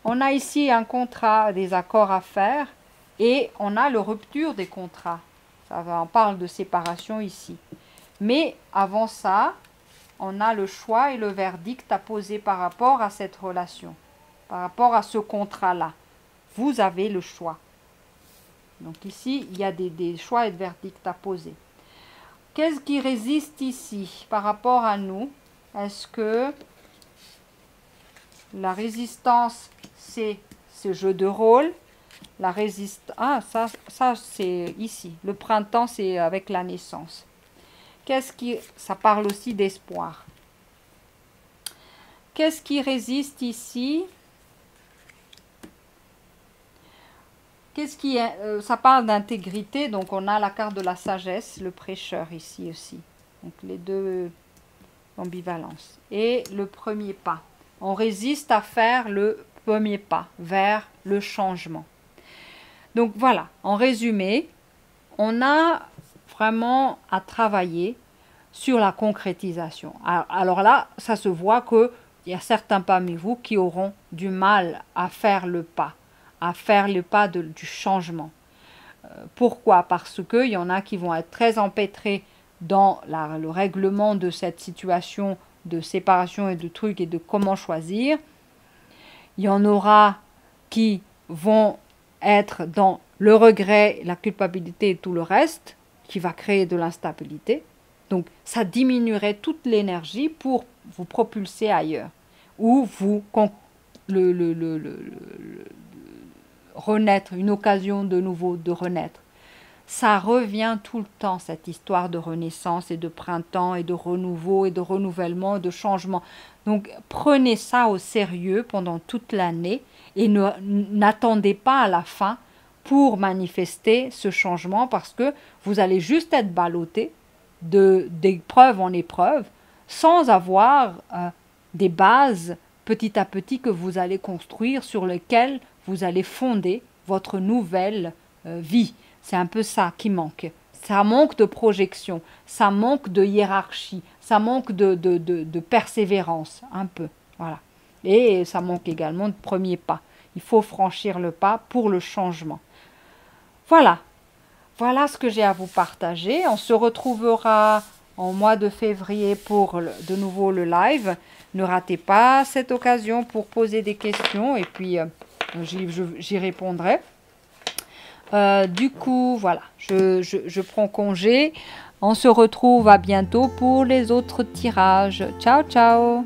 On a ici un contrat, des accords à faire et on a le rupture des contrats. On parle de séparation ici. Mais avant ça, on a le choix et le verdict à poser par rapport à cette relation, par rapport à ce contrat-là. Vous avez le choix. Donc ici, il y a des choix et des verdicts à poser. Qu'est-ce qui résiste ici par rapport à nous? Est-ce que la résistance, c'est ce jeu de rôle? La résistance, ça c'est ici. Le printemps, c'est avec la naissance. Ça parle aussi d'espoir. Qu'est-ce qui résiste ici? Ça parle d'intégrité, donc on a la carte de la sagesse, le prêcheur ici aussi. Donc les deux ambivalences. Et le premier pas. On résiste à faire le premier pas vers le changement. Donc voilà, en résumé, on a vraiment à travailler sur la concrétisation. Alors là, ça se voit qu'il y a certains parmi vous qui auront du mal à faire le pas du changement. Pourquoi? Parce qu'il y en a qui vont être très empêtrés dans le règlement de cette situation de séparation et de trucs et de comment choisir. Il y en aura qui vont être dans le regret, la culpabilité et tout le reste, qui va créer de l'instabilité. Donc, ça diminuerait toute l'énergie pour vous propulser ailleurs. Ou vous renaître, une occasion de nouveau de renaître. Ça revient tout le temps, cette histoire de renaissance et de printemps et de renouveau et de renouvellement, de changement. Donc, prenez ça au sérieux pendant toute l'année et n'attendez pas à la fin pour manifester ce changement parce que vous allez juste être ballotté d'épreuve en épreuve sans avoir des bases petit à petit que vous allez construire sur lesquelles vous allez fonder votre nouvelle vie. C'est un peu ça qui manque. Ça manque de projection, ça manque de hiérarchie, ça manque de persévérance, un peu. Voilà. Et ça manque également de premier pas. Il faut franchir le pas pour le changement. Voilà. Voilà ce que j'ai à vous partager. On se retrouvera en mois de février pour de nouveau le live. Ne ratez pas cette occasion pour poser des questions et puis j'y répondrai. Du coup, voilà, je prends congé. On se retrouve à bientôt pour les autres tirages. Ciao, ciao!